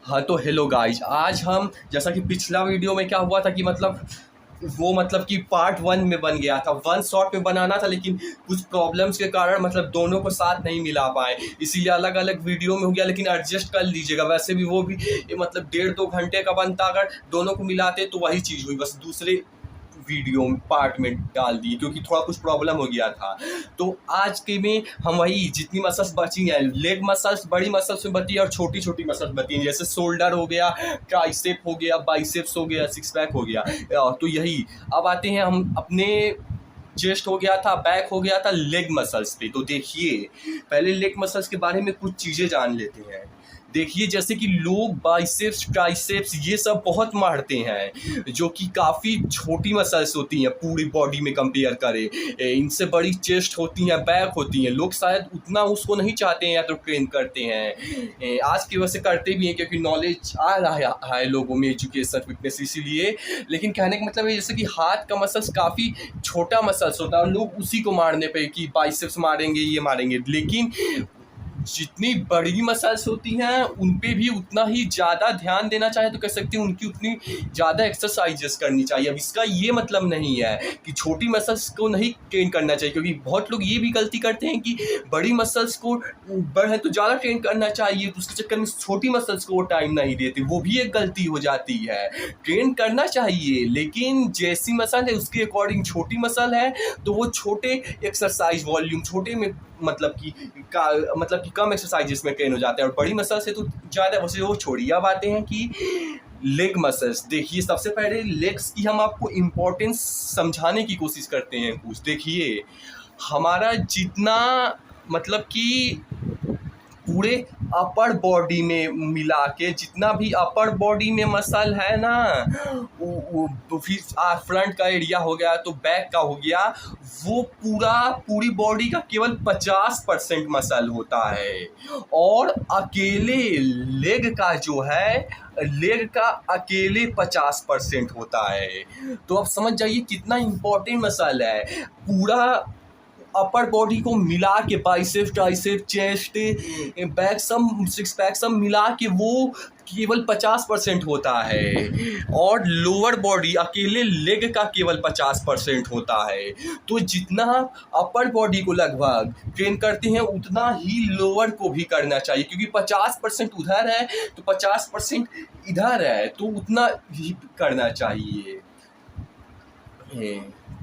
हाँ तो hello guys, आज हम जैसा कि पिछला वीडियो में क्या हुआ था कि मतलब कि पार्ट वन में बन गया था, वन शॉट में बनाना था, लेकिन कुछ प्रॉब्लम्स के कारण मतलब दोनों को साथ नहीं मिला पाए, इसीलिए अलग अलग वीडियो में हो गया। लेकिन एडजस्ट कर लीजिएगा, वैसे भी वो भी मतलब 1.5-2 घंटे का बनता, अगर दोनों को मिलाते तो वही चीज़ हुई, बस दूसरे वीडियो पार्ट में डाल दिए क्योंकि थोड़ा कुछ प्रॉब्लम हो गया था। तो आज के में हम वही जितनी मसल्स बची हैं, लेग मसल्स बड़ी मसल्स में बची है और छोटी छोटी मसल्स बची हैं, जैसे शोल्डर हो गया, ट्राइसेप हो गया, बाइसेप्स हो गया, सिक्स पैक हो गया। तो यही अब आते हैं हम अपने चेस्ट हो गया था, बैक हो गया था, लेग मसल्स पे। तो देखिए पहले लेग मसल्स के बारे में कुछ चीज़ें जान लेते हैं। देखिए जैसे कि लोग बाइसेप्स ट्राइसेप्स ये सब बहुत मारते हैं, जो कि काफ़ी छोटी मसल्स होती हैं पूरी बॉडी में कंपेयर करें। इनसे बड़ी चेस्ट होती हैं, बैक होती हैं, लोग शायद उतना उसको नहीं चाहते हैं या तो ट्रेन करते हैं। आज की वजह से करते भी हैं क्योंकि नॉलेज आ रहा है लोगों में, एजुकेशन फिटनेस, इसीलिए। लेकिन कहने का मतलब है जैसे कि हाथ का मसल्स काफ़ी छोटा मसल्स होता है और लोग उसी को मारने पे कि बाइसेप्स मारेंगे ये मारेंगे, लेकिन जितनी बड़ी मसल्स होती हैं उन पे भी उतना ही ज़्यादा ध्यान देना चाहिए, तो कह सकते हैं उनकी उतनी ज़्यादा एक्सरसाइजेस करनी चाहिए। अब इसका ये मतलब नहीं है कि छोटी मसल्स को नहीं ट्रेन करना चाहिए, क्योंकि बहुत लोग ये भी गलती करते हैं कि बड़ी मसल्स को बढ़े तो ज़्यादा ट्रेन करना चाहिए, तो उसके चक्कर में छोटी मसल्स को वो टाइम नहीं देते, वो भी एक गलती हो जाती है। ट्रेन करना चाहिए लेकिन जैसी मसल है उसके अकॉर्डिंग, छोटी मसल है तो वो छोटे एक्सरसाइज वॉल्यूम छोटे में मतलब कि कम एक्सरसाइजेस में ट्रेन हो जाते हैं, और बड़ी मसल से तो ज़्यादा, वैसे वो छोड़िए। अब आते हैं कि लेग मसल्स। देखिए सबसे पहले लेग्स की हम आपको इम्पोर्टेंस समझाने की कोशिश करते हैं कुछ। देखिए हमारा जितना मतलब कि पूरे अपर बॉडी में मिला के जितना भी अपर बॉडी में मसल है ना, वो फिर फ्रंट का एरिया हो गया तो बैक का हो गया, वो पूरी बॉडी का केवल 50% मसल होता है। और अकेले लेग का जो है, लेग का अकेले 50% होता है। तो आप समझ जाइए कितना इम्पोर्टेंट मसल है। पूरा अपर बॉडी को मिला के, बाइसेप ट्राइसेप चेस्ट बैक सब सिक्स पैक सब मिला के वो केवल 50% होता है, और लोअर बॉडी अकेले लेग का केवल 50% होता है। तो जितना अपर बॉडी को लगभग ट्रेन करते हैं उतना ही लोअर को भी करना चाहिए, क्योंकि 50% उधर है तो 50% इधर है, तो उतना ही करना चाहिए।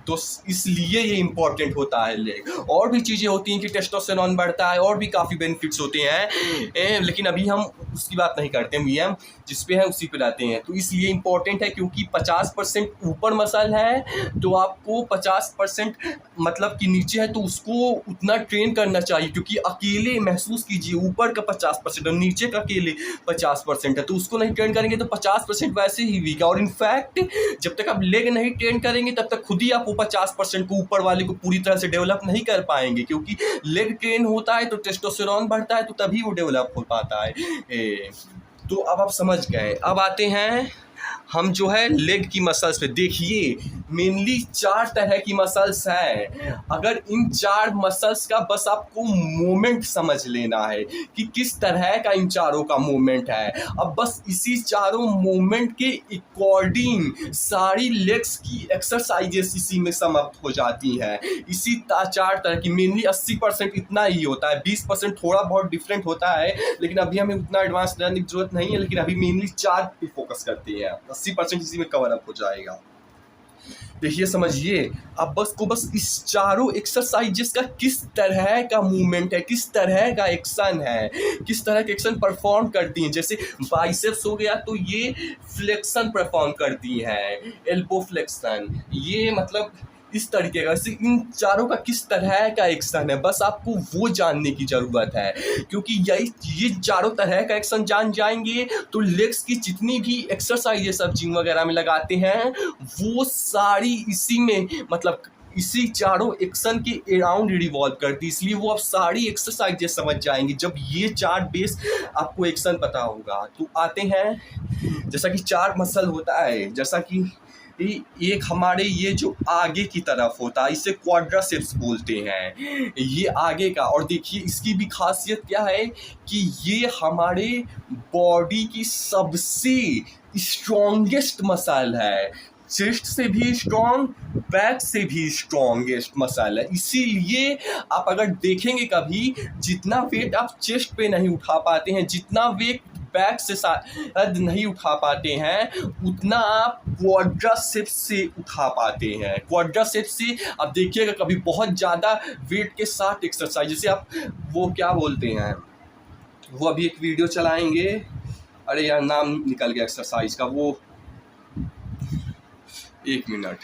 तो इसलिए ये इम्पोर्टेंट होता है लेग। और भी चीज़ें होती हैं कि टेस्टोस्टेरोन बढ़ता है, और भी काफ़ी बेनिफिट्स होते हैं, लेकिन अभी हम उसकी बात नहीं करते हैं, हम जिस पे है उसी पे लाते हैं। तो इसलिए इम्पोर्टेंट है क्योंकि 50% ऊपर मसल है तो आपको 50% मतलब कि नीचे है तो उसको उतना ट्रेन करना चाहिए, क्योंकि अकेले महसूस कीजिए ऊपर का 50% और नीचे का अकेले 50% है, तो उसको नहीं ट्रेन करेंगे तो 50% वैसे ही वीक है। और इनफैक्ट जब तक आप लेग नहीं ट्रेन करेंगे तब तक खुद ही आप 50% को ऊपर वाले को पूरी तरह से डेवलप नहीं कर पाएंगे, क्योंकि लेग ट्रेन होता है तो टेस्टोस्टेरोन बढ़ता है, तो तभी वो डेवलप हो पाता है। तो अब आप समझ गए। अब आते हैं हम जो है लेग की मसल्स पे। देखिए मेनली 4 तरह की मसल्स हैं। अगर इन 4 मसल्स का बस आपको मूवमेंट समझ लेना है कि किस तरह का इन चारों का मूवमेंट है, अब बस इसी चारों मूवमेंट के अकॉर्डिंग सारी लेग्स की एक्सरसाइजेस इसी में समाप्त हो जाती हैं। इसी 4 तरह की मेनली 80% इतना ही होता है, 20% थोड़ा बहुत डिफरेंट होता है, लेकिन अभी हमें उतना एडवांस जानने की जरूरत नहीं है। लेकिन अभी मेनली 4 पे फोकस करते हैं, 80% इसी में कवर अप हो जाएगा। देखिए समझिए, अब बस इस चारों एक्सरसाइजेस का किस तरह का मूवमेंट है, किस तरह का एक्शन है, किस तरह के एक्शन परफॉर्म करती हैं। जैसे बाइसेप्स हो गया तो ये फ्लेक्शन परफॉर्म करती हैं, एल्बो फ्लेक्शन, ये मतलब इस तरीके का। इन चारों का किस तरह का एक्शन है बस आपको वो जानने की ज़रूरत है, क्योंकि ये चारों तरह का एक्शन जान जाएंगे तो लेग्स की जितनी भी एक्सरसाइजेस आप जिम वगैरह में लगाते हैं वो सारी इसी में मतलब इसी चारों एक्शन के अराउंड रिवॉल्व करती है। इसलिए वो आप सारी एक्सरसाइजेस समझ जाएंगे जब ये 4 बेस आपको एक्शन पता होगा। तो आते हैं जैसा कि 4 मसल होता है, जैसा कि एक हमारे ये जो आगे की तरफ होता है इसे क्वाड्रासेप्स बोलते हैं, ये आगे का। और देखिए इसकी भी खासियत क्या है कि ये हमारे बॉडी की सबसे स्ट्रॉन्गेस्ट मसल है, चेस्ट से भी स्ट्रॉन्ग, बैक से भी स्ट्रॉन्गेस्ट मसल है। इसीलिए आप अगर देखेंगे कभी, जितना वेट आप चेस्ट पे नहीं उठा पाते हैं, जितना वेट बैक से शायद नहीं उठा पाते हैं, उतना आप क्वाड्रासेप्स से उठा पाते हैं। क्वाड्रासेप्स से आप देखिएगा कभी बहुत ज़्यादा वेट के साथ एक्सरसाइज, जैसे आप वो क्या बोलते हैं, वो अभी एक वीडियो चलाएंगे, अरे यार नाम निकल गया एक्सरसाइज का, वो 1 मिनट,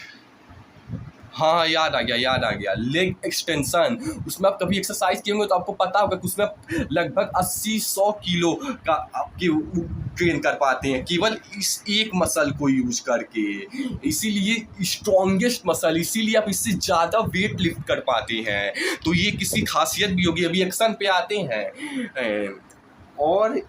हाँ याद आ गया, लेग एक्सटेंशन। उसमें आप कभी एक्सरसाइज किए होंगे तो आपको पता होगा कि उसमें आप लगभग 80-100 किलो का आपके ट्रेन कर पाते हैं केवल इस एक मसल को यूज करके। इसीलिए स्ट्रॉन्गेस्ट मसल, इसीलिए आप इससे ज़्यादा वेट लिफ्ट कर पाते हैं। तो ये किसी खासियत भी होगी। अभी एक्शन पे आते हैं, और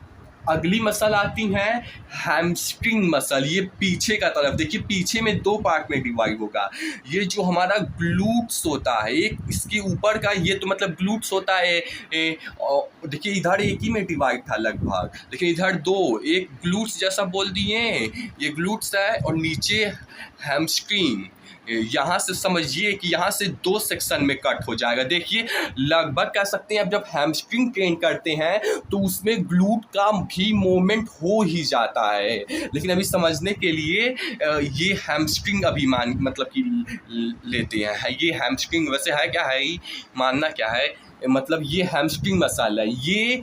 अगली मसल आती है हैमस्ट्रिंग मसल। ये पीछे का तरफ देखिए, पीछे में 2 पार्ट में डिवाइड होगा। ये जो हमारा ग्लूट्स होता है, एक इसके ऊपर का, ये तो मतलब ग्लूट्स होता है। देखिए इधर एक ही में डिवाइड था लगभग, लेकिन इधर 2, एक ग्लूट्स जैसा बोल दिए, ये ग्लूट्स है, और नीचे हैमस्ट्रिंग। यहाँ से समझिए कि यहाँ से 2 सेक्शन में कट हो जाएगा। देखिए लगभग कह सकते हैं, अब जब हैमस्ट्रिंग ट्रेन करते हैं तो उसमें ग्लूट का भी मूवमेंट हो ही जाता है, लेकिन अभी समझने के लिए ये हैमस्ट्रिंग अभी मतलब कि लेते हैं। ये हैमस्ट्रिंग वैसे है क्या है, मानना क्या है, मतलब ये हैमस्ट्रिंग मसल है। ये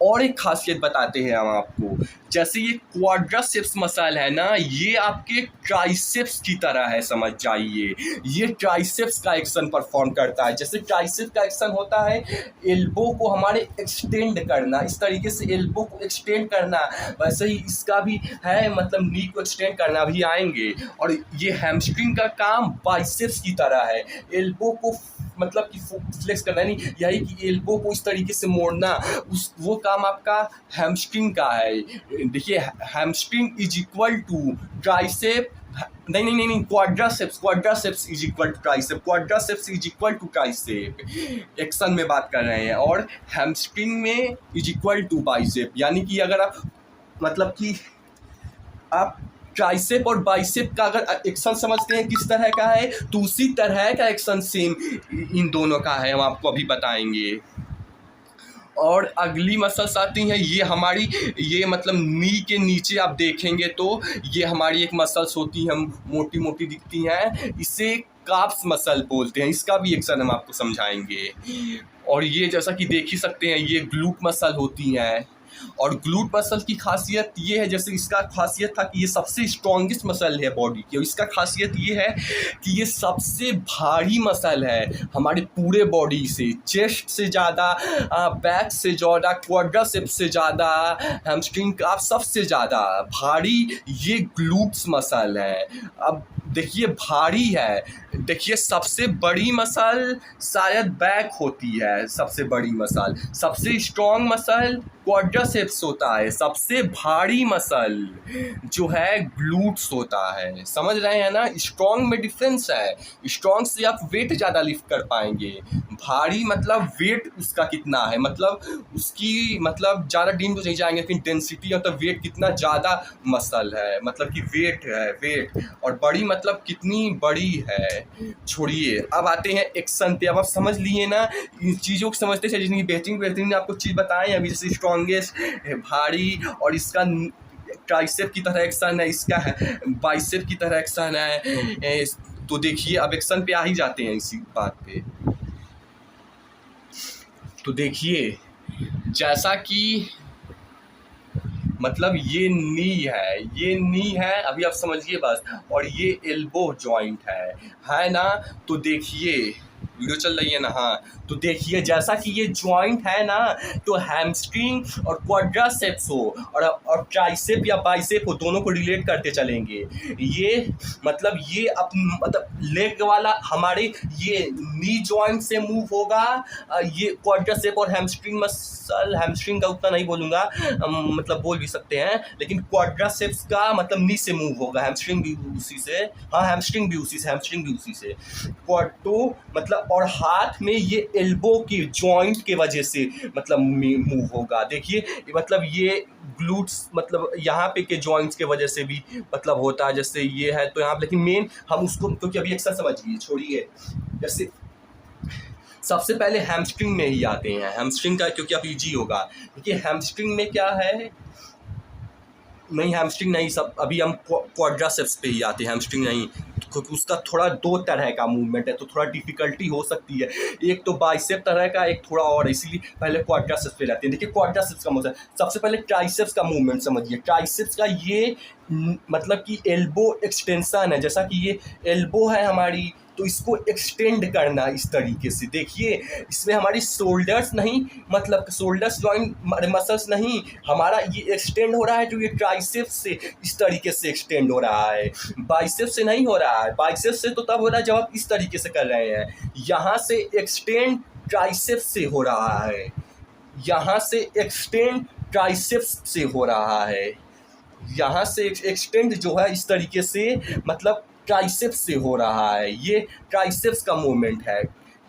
और एक खासियत बताते हैं हम आपको, जैसे ये क्वाड्रासेप्स मसल है ना, ये आपके ट्राइसेप्स की तरह है, समझ जाइए। ये ट्राइसेप्स का एक्शन परफॉर्म करता है। जैसे ट्राइसेप्स का एक्शन होता है एल्बो को हमारे एक्सटेंड करना, इस तरीके से एल्बो को एक्सटेंड करना, वैसे ही इसका भी है, मतलब नी को एक्सटेंड करना, भी आएंगे। और ये हैमस्ट्रिंग का काम बाइसेप्स की तरह है, एल्बो को मतलब कि फ्लेक्स करना, नहीं यही कि एल्बो को इस तरीके से मोड़ना, वो काम आपका हैमस्ट्रिंग का है। देखिए hamstring is equal to tricep, नहीं, quadriceps is equal to tricep, quadriceps is equal to tricep, action में बात कर रहे हैं। और हैमस्ट्रिंग में इज इक्वल टू बाइसेप, यानी कि अगर आप मतलब कि आप ट्राइसेप और बाइसेप का अगर एक्शन समझते हैं किस तरह का है, तो उसी तरह का एक्शन सेम इन दोनों का है, हम आपको अभी बताएंगे। और अगली मसल्स आती हैं, ये हमारी, ये मतलब नी के नीचे आप देखेंगे तो ये हमारी एक मसल्स होती हैं, मोटी मोटी दिखती हैं, इसे काप्स मसल बोलते हैं। इसका भी एक्शन हम आपको समझाएंगे। और ये जैसा कि देख ही सकते हैं, ये ग्लूट मसल होती हैं। और ग्लूट मसल की खासियत ये है, जैसे इसका खासियत था कि ये सबसे स्ट्रॉन्गेस्ट मसल है बॉडी की, और इसका खासियत ये है कि ये सबसे भारी मसल है हमारे पूरे बॉडी से, चेस्ट से ज़्यादा, बैक से ज़्यादा, क्वाड्रासेप्स से ज़्यादा, हैमस्ट्रिंग का सबसे ज़्यादा भारी ये ग्लूट्स मसल है। अब देखिए भारी है, देखिए सबसे बड़ी मसल शायद बैक होती है, सबसे बड़ी मसल, सबसे स्ट्रॉन्ग मसल क्वाड्रासेप्स होता है, सबसे भारी मसल जो है ग्लूट्स होता है। समझ रहे हैं ना, स्ट्रॉन्ग में डिफरेंस है, स्ट्रॉन्ग से आप वेट ज़्यादा लिफ्ट कर पाएंगे, भारी मतलब वेट उसका कितना है, मतलब उसकी मतलब ज़्यादा डीप तो नहीं जाएंगे, लेकिन डेंसिटी मतलब वेट कितना ज़्यादा मसल है, मतलब कि वेट है, वेट। और बड़ी मतलब कितनी बड़ी है। छोड़िए, अब आते हैं एक्शन पे। अब आप समझ लिए ना, इन चीज़ों को समझते चलिए, जितनी बेहतरीन आपको चीज़ बताएं अभी, जैसे स्ट्रॉन्गेस्ट, भारी, और इसका ट्राइसेप की तरह एक्शन है, इसका है बाइसेप की तरह एक्शन है। तो देखिए अब एक्शन पे आ ही जाते हैं इसी बात पे। तो देखिए जैसा कि मतलब ये नी है, अभी आप समझिए बस, और ये एल्बो जॉइंट है ना। तो देखिए वीडियो चल रही है ना, हाँ। तो देखिए जैसा कि ये जॉइंट है ना, तो हैमस्ट्रिंग और क्वाड्रासेप्स हो और ट्राइसेप या बाइसेप हो, दोनों को रिलेट करते चलेंगे। ये मतलब ये मतलब लेग वाला हमारे ये नी जॉइंट से मूव होगा। ये क्वाड्रासेप और हैमस्ट्रिंग मसल, हैमस्ट्रिंग का उतना नहीं बोलूँगा, मतलब बोल भी सकते हैं, लेकिन क्वाड्रासेप्स का मतलब नी से मूव होगा, हैमस्ट्रिंग भी उसी से, हाँ हैमस्ट्रिंग भी उसी से, हैमस्ट्रिंग भी उसी से। तो मतलब और हाथ में ये एल्बो की जॉइंट के वजह से मतलब मूव होगा। देखिए मतलब ये ग्लूट्स मतलब यहाँ पे के जॉइंट्स के वजह से भी मतलब होता है, जैसे ये है तो यहाँ, लेकिन मेन हम उसको क्योंकि अभी एक्सरसाइज समझिए, छोड़िए। जैसे सबसे पहले हैमस्ट्रिंग में ही आते हैं, हैमस्ट्रिंग का क्योंकि अब ईजी होगा। देखिए हैमस्ट्रिंग में क्या है, नहीं हैमस्ट्रिंग नहीं, सब अभी हम क्वाड्रासेप्स पे ही आते हैं, हैमस्ट्रिंग नहीं, क्योंकि उसका थोड़ा दो तरह का मूवमेंट है तो थोड़ा डिफिकल्टी हो सकती है। एक तो बाइसेप तरह का, एक थोड़ा और, इसीलिए पहले क्वाड्रासेप्स पे रहते हैं। देखिए क्वाड्रासेप्स का मतलब सबसे पहले ट्राइसेप्स का मूवमेंट समझिए। ट्राइसेप्स का ये मतलब कि एल्बो एक्सटेंशन है, जैसा कि ये एल्बो है हमारी, तो इसको एक्सटेंड करना इस तरीके से। देखिए इसमें हमारी शोल्डर्स नहीं, मतलब शोल्डर्स जॉइंट मसल्स नहीं, हमारा ये एक्सटेंड हो रहा है जो ये ट्राइसेप्स से इस तरीके से एक्सटेंड हो रहा है, बाइसेप्स से नहीं हो रहा है। बाइसेप्स से तो तब हो रहा है जब आप इस तरीके से कर रहे हैं, यहाँ से एक्सटेंड ट्राइसेप्स से हो रहा है, यहाँ से एक्सटेंड ट्राइसेप्स से हो रहा है, यहाँ से एक्सटेंड जो है इस तरीके से मतलब ट्राइसेप्स से हो रहा है। ये ट्राइसेप्स का मूवमेंट है,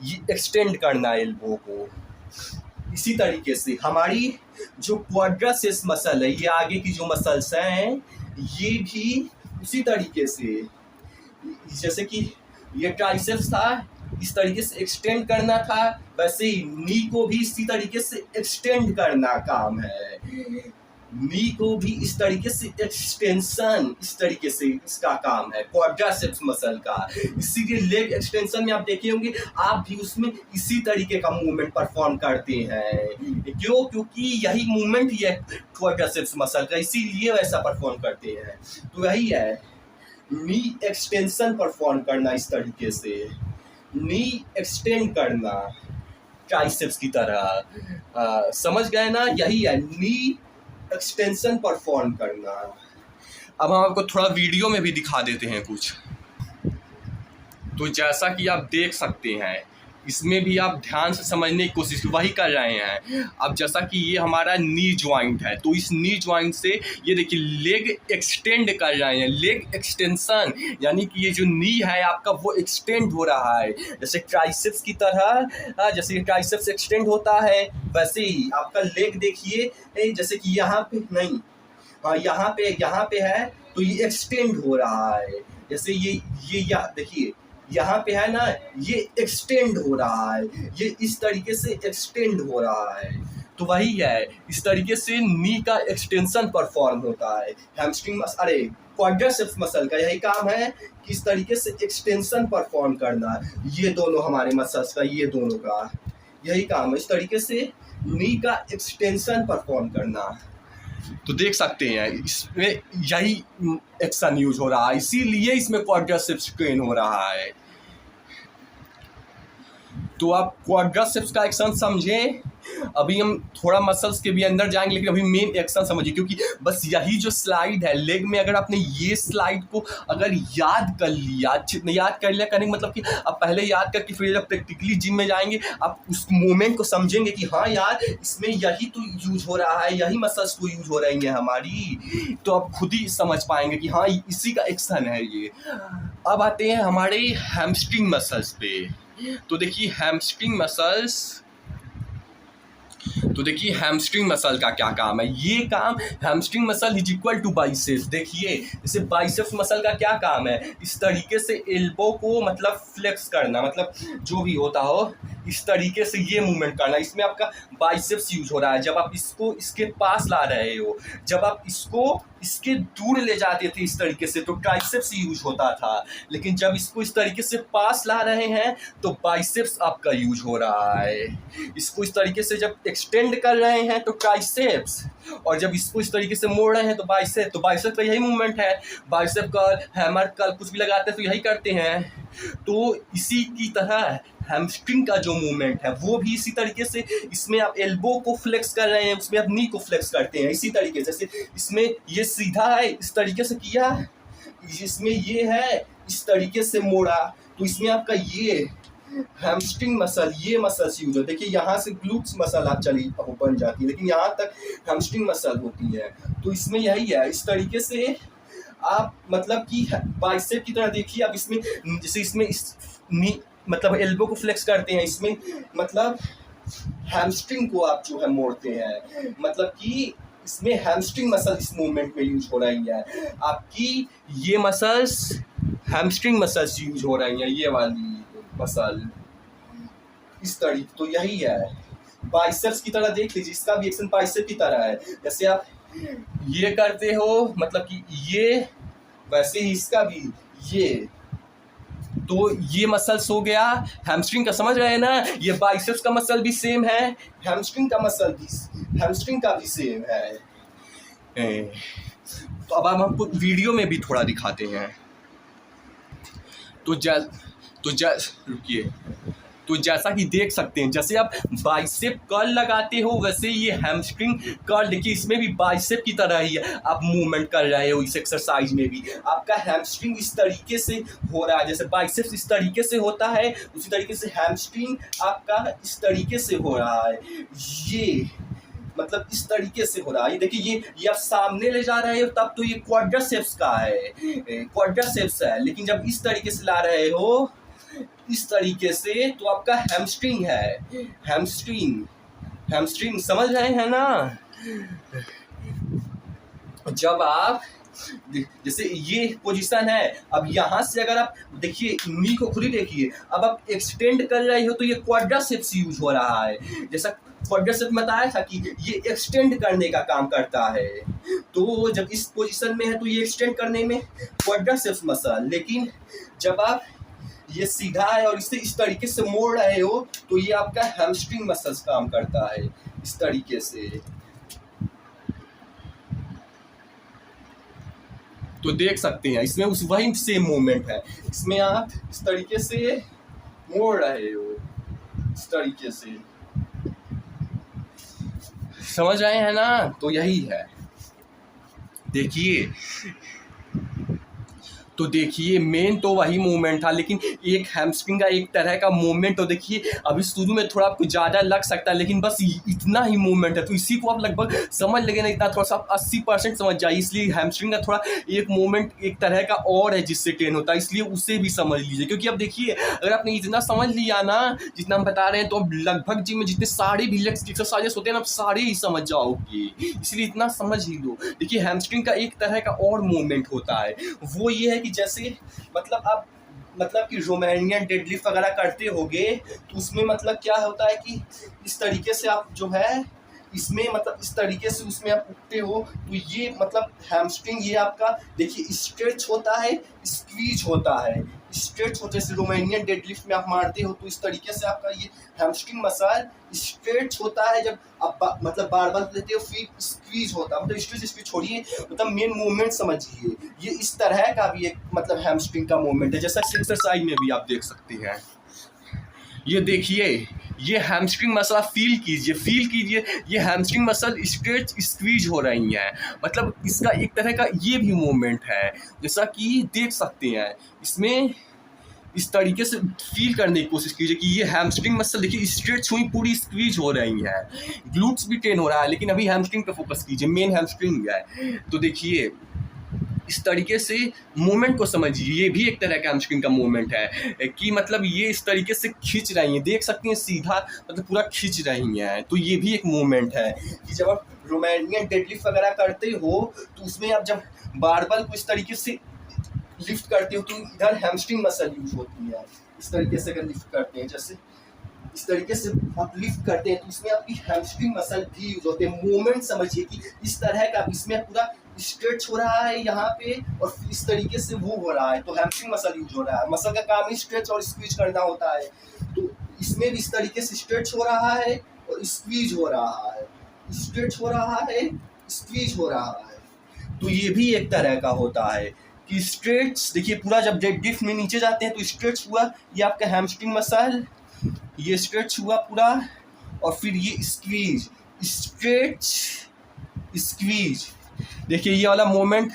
ये एक्सटेंड करना एल्बो को। इसी तरीके से हमारी जो क्वाड्रासेप्स मसल है, ये आगे की जो मसल्स हैं, ये भी उसी तरीके से, जैसे कि ये ट्राइसेप्स था इस तरीके से एक्सटेंड करना था, वैसे ही नी को भी इसी तरीके से एक्सटेंड करना काम है। नी को भी इस तरीके से एक्सटेंशन, इस तरीके से इसका काम है क्वाड्रासेप्स मसल का। इसीलिए लेग एक्सटेंशन में आप देखे होंगे, आप भी उसमें इसी तरीके का मूवमेंट परफॉर्म करते हैं। क्यों? क्योंकि यही मूवमेंट ही है क्वाड्रासेप्स मसल का, इसीलिए वैसा परफॉर्म करते हैं। तो यही है नी एक्सटेंशन परफॉर्म करना, इस तरीके से नी एक्सटेंड करना ट्राइसेप्स की तरह। समझ गए ना? यही है नी एक्सटेंशन परफॉर्म करना। अब हम आपको थोड़ा वीडियो में भी दिखा देते हैं कुछ। तो जैसा कि आप देख सकते हैं, इसमें भी आप ध्यान से समझने की कोशिश वही कर रहे हैं। अब जैसा कि ये हमारा नी जॉइंट है, तो इस नी जॉइंट से ये देखिए लेग एक्सटेंड कर रहे हैं, लेग एक्सटेंशन, यानी कि ये जो नी है आपका वो एक्सटेंड हो रहा है, जैसे ट्राइसेप्स की तरह। जैसे ये ट्राइसेप्स एक्सटेंड होता है, वैसे ही आपका लेग देखिए, जैसे कि यहाँ पे नहीं, हाँ यहाँ पे है तो ये एक्सटेंड हो रहा है, जैसे ये देखिए यहाँ पे है ना, ये एक्सटेंड हो रहा है, ये इस तरीके से एक्सटेंड हो रहा है। तो वही है, इस तरीके से नी का एक्सटेंशन परफॉर्म होता है। हैमस्ट्रिंग अरे क्वाड्रासेप्स मसल का यही काम है कि इस तरीके से एक्सटेंशन परफॉर्म करना, ये दोनों हमारे मसल्स का, ये दोनों का यही काम है, इस तरीके से नी का एक्सटेंशन परफॉर्म करना। तो देख सकते हैं इसमें यही एक्शन यूज हो रहा है, इसीलिए इसमें क्वाड्रासेप्स ट्रेन हो रहा है। तो आप क्वाड्रासेप्स का एक्शन समझें। अभी हम थोड़ा मसल्स के भी अंदर जाएंगे, लेकिन अभी मेन एक्शन समझिए, क्योंकि बस यही जो स्लाइड है लेग में, अगर आपने ये स्लाइड को अगर याद कर लिया करने का मतलब कि आप पहले याद करके फिर जब प्रैक्टिकली जिम में जाएंगे आप उस मोमेंट को समझेंगे कि हाँ यार इसमें यही तो यूज हो रहा है, यही मसल्स तो यूज हो रही हैं हमारी, तो आप खुद ही समझ पाएंगे कि हाँ इसी का एक्शन है ये। अब आते हैं हमारे हैमस्ट्रिंग मसल्स पे। तो देखिए हैमस्ट्रिंग मसल का क्या काम है। ये काम hamstring muscle is equal to biceps. देखिए जैसे बाइसेप्स मसल का क्या काम है, इस तरीके से एल्बो को मतलब फ्लेक्स करना, मतलब जो भी होता हो इस तरीके से ये मूवमेंट करना। इसमें आपका बाइसेप्स यूज हो रहा है। जब आप इसको इसके पास ला रहे हो, जब आप इसको इसके दूर ले जाते थे इस तरीके से, तो ट्राइसेप्स यूज होता था, लेकिन जब इसको इस तरीके से पास ला रहे हैं तो बाइसेप्स आपका यूज हो रहा है। इसको इस तरीके से जब एक्सटेंड कर रहे हैं तो ट्राइसेप्स, और जब इसको इस तरीके से मोड़ रहे हैं तो बाइसेप। तो बाइसेप का यही मूवमेंट है, बाइसेप कर्ल, हैमर कर्ल कुछ भी लगाते हैं तो यही करते हैं। तो इसी की तरह हैमस्ट्रिंग का जो मूवमेंट है वो भी इसी तरीके से, इसमें आप एल्बो को फ्लेक्स कर रहे हैं, उसमें आप नी को फ्लेक्स करते हैं इसी तरीके से। जैसे इसमें ये सीधा है, इस तरीके से किया, इसमें ये है, इस तरीके से मोड़ा, तो इसमें आपका ये हैमस्ट्रिंग मसल, ये मसल्स यूज होते हैं। देखिए यहाँ से ग्लूट्स मसल आप चली बन जाती है, लेकिन यहाँ तक हैमस्ट्रिंग मसल होती है। तो इसमें यही है, इस तरीके से आप मतलब कि बाइसेप की तरह देखिए आप, इसमें जैसे इसमें मतलब एल्बो को फ्लेक्स करते हैं, इसमें मतलब हैमस्ट्रिंग को आप जो है मोड़ते हैं, मतलब कि इसमें हैमस्ट्रिंग मसल इस मूवमेंट में यूज हो रही है। आपकी ये मसल्स हैमस्ट्रिंग मसल्स यूज हो रही हैं, ये वाली मसल इस तरीके। तो यही है, बाइसेप्स की तरह देख लीजिए, इसका भी एक्शन बाइसेप की तरह है। जैसे आप ये करते हो, मतलब कि ये, वैसे ही इसका भी ये, तो ये मसल्स हो गया हैमस्ट्रिंग का, समझ रहे हैं ना। ये बाइसेप्स का मसल भी सेम है, हैमस्ट्रिंग का मसल भी हैमस्ट्रिंग का भी सेम है। तो अब हम आपको वीडियो में भी थोड़ा दिखाते हैं। रुकिए, तो जैसा कि देख सकते हैं, जैसे आप बाइसेप कर्ल लगाते हो वैसे ये हैमस्ट्रिंग कर्ल, देखिए इसमें भी बाइसेप की तरह ही आप मूवमेंट कर रहे हो। इस एक्सरसाइज में भी आपका हैमस्ट्रिंग इस तरीके से हो रहा है, जैसे बाइसेप्स इस तरीके से होता है उसी तरीके से हैमस्ट्रिंग आपका इस तरीके से हो रहा है। ये मतलब इस तरीके से हो रहा है। ये देखिए, ये आप सामने ले जा रहे हो तब तो ये क्वाड्रिसेप्स का है, क्वाड्रिसेप्स है, लेकिन जब इस तरीके से ला रहे हो इस तरीके से तो आपका हैमस्ट्रिंग है। हैमस्ट्रिंग समझ रहे हैं ना। जब आप जैसे ये पोजीशन है, अब यहाँ से अगर आप देखिए नी को खुद ही देखिए, अब आप एक्सटेंड कर रहे हो तो ये क्वाड्रिसेप्स यूज हो रहा है। जैसा क्वाड्रिसेप्स बताया था कि ये एक्सटेंड करने का काम करता है, तो जब इस पोजीशन में है तो ये एक्सटेंड करने में क्वाड्रिसेप्स मसल, लेकिन जब आप ये सीधा है और इसे इस तरीके से मोड़ रहे हो तो ये आपका हैमस्ट्रिंग मसल्स काम करता है इस तरीके से। तो देख सकते हैं इसमें उस वही सेम मूवमेंट है, इसमें आप इस तरीके से मोड़ रहे हो, इस तरीके से, समझ रहे हैं ना। तो यही है, देखिए तो देखिए मेन तो वही मूवमेंट था, लेकिन एक हैमस्ट्रिंग का एक तरह का मूवमेंट। तो देखिए अभी शुरू में थोड़ा आपको ज़्यादा लग सकता है, लेकिन बस इतना ही मूवमेंट है, तो इसी को आप लगभग समझ लगे ना, इतना थोड़ा सा 80% समझ जाइए। इसलिए हैमस्ट्रिंग का थोड़ा एक मूवमेंट एक तरह का और है जिससे ट्रेन होता है, इसलिए उसे भी समझ लीजिए। क्योंकि अब देखिए अगर आपने इतना समझ लिया ना जितना हम बता रहे हैं, तो अब लगभग जिम में जितने सारे भी एक्सरसाइजेस होते हैं ना, आप सारे ही समझ जाओगे, इसलिए इतना समझ ही लो। देखिए हैमस्ट्रिंग का एक तरह का और मूवमेंट होता है, वो ये है कि जैसे मतलब आप मतलब कि रोमानियन डेडलिफ्ट वगैरह करते होगे तो उसमें मतलब क्या होता है कि इस तरीके से आप जो है इसमें मतलब इस तरीके से उसमें आप उठते हो, तो ये मतलब हैमस्ट्रिंग ये आपका देखिए स्ट्रेच होता है, स्क्वीज होता है, स्ट्रेच होते से रोमानियन डेडलिफ्ट में आप मारते हो तो इस तरीके से आपका ये हैमस्ट्रिंग मसल स्ट्रेच होता है। जब आप मतलब बार लेते हो फिर स्क्वीज होता है, मतलब स्ट्रेच छोड़िए, मतलब मेन मूवमेंट समझिए। ये इस तरह का भी एक मतलब हैमस्ट्रिंग का मूवमेंट है, जैसा एक्सरसाइज में भी आप देख सकते हैं। ये देखिए ये हैमस्ट्रिंग मसल फील कीजिए, ये हैमस्ट्रिंग मसल स्ट्रेच स्क्वीज हो रही हैं, मतलब इसका एक तरह का ये भी मूवमेंट है, जैसा कि देख सकते हैं। इसमें इस तरीके से फील करने की कोशिश कीजिए कि ये हैमस्ट्रिंग मसल देखिए स्ट्रेच हुई, पूरी स्क्वीज हो रही है, ग्लूट्स भी ट्रेन हो रहा है, लेकिन अभी हैमस्ट्रिंग पे फोकस कीजिए, मेन हैमस्ट्रिंग है। तो देखिए इस तरीके से मूवमेंट को समझिए, ये भी एक तरह का हैमस्ट्रिंग का मूवमेंट है कि मतलब ये इस तरीके से खींच रही हैं, देख सकते हैं सीधा मतलब पूरा खींच रही हैं। तो ये भी एक मूवमेंट है कि जब आप रोमानियन डेडलिफ्ट वगैरह करते हो तो उसमें आप जब बारबल को इस तरीके से लिफ्ट करते हो तो इधर हैमस्ट्रिंग मसल यूज होती है। इस तरीके से अगर लिफ्ट करते हैं, जैसे इस तरीके से आप लिफ्ट करते हैं तो उसमें आपकी हैमस्ट्रिंग मसल भी यूज होते हैं। मूवमेंट समझिए कि इस तरह का इसमें पूरा स्ट्रेच हो रहा है यहाँ पे और इस तरीके से वो हो रहा है, तो हैमस्ट्रिंग मसल यूज हो रहा है। मसल का काम ही स्ट्रेच और स्क्वीज करना होता है, तो इसमें भी इस तरीके से स्ट्रेच हो रहा है और स्क्वीज हो रहा है, स्ट्रेच हो रहा है, स्क्वीज हो रहा है। तो ये भी एक तरह का होता है कि स्ट्रेच देखिए पूरा जब डेडलिफ्ट में नीचे जाते हैं तो स्ट्रेच हुआ, ये आपका हैमस्ट्रिंग मसल ये स्ट्रेच हुआ पूरा, और फिर ये स्क्वीज, स्ट्रेच, स्क्वीज। देखिए ये वाला मोमेंट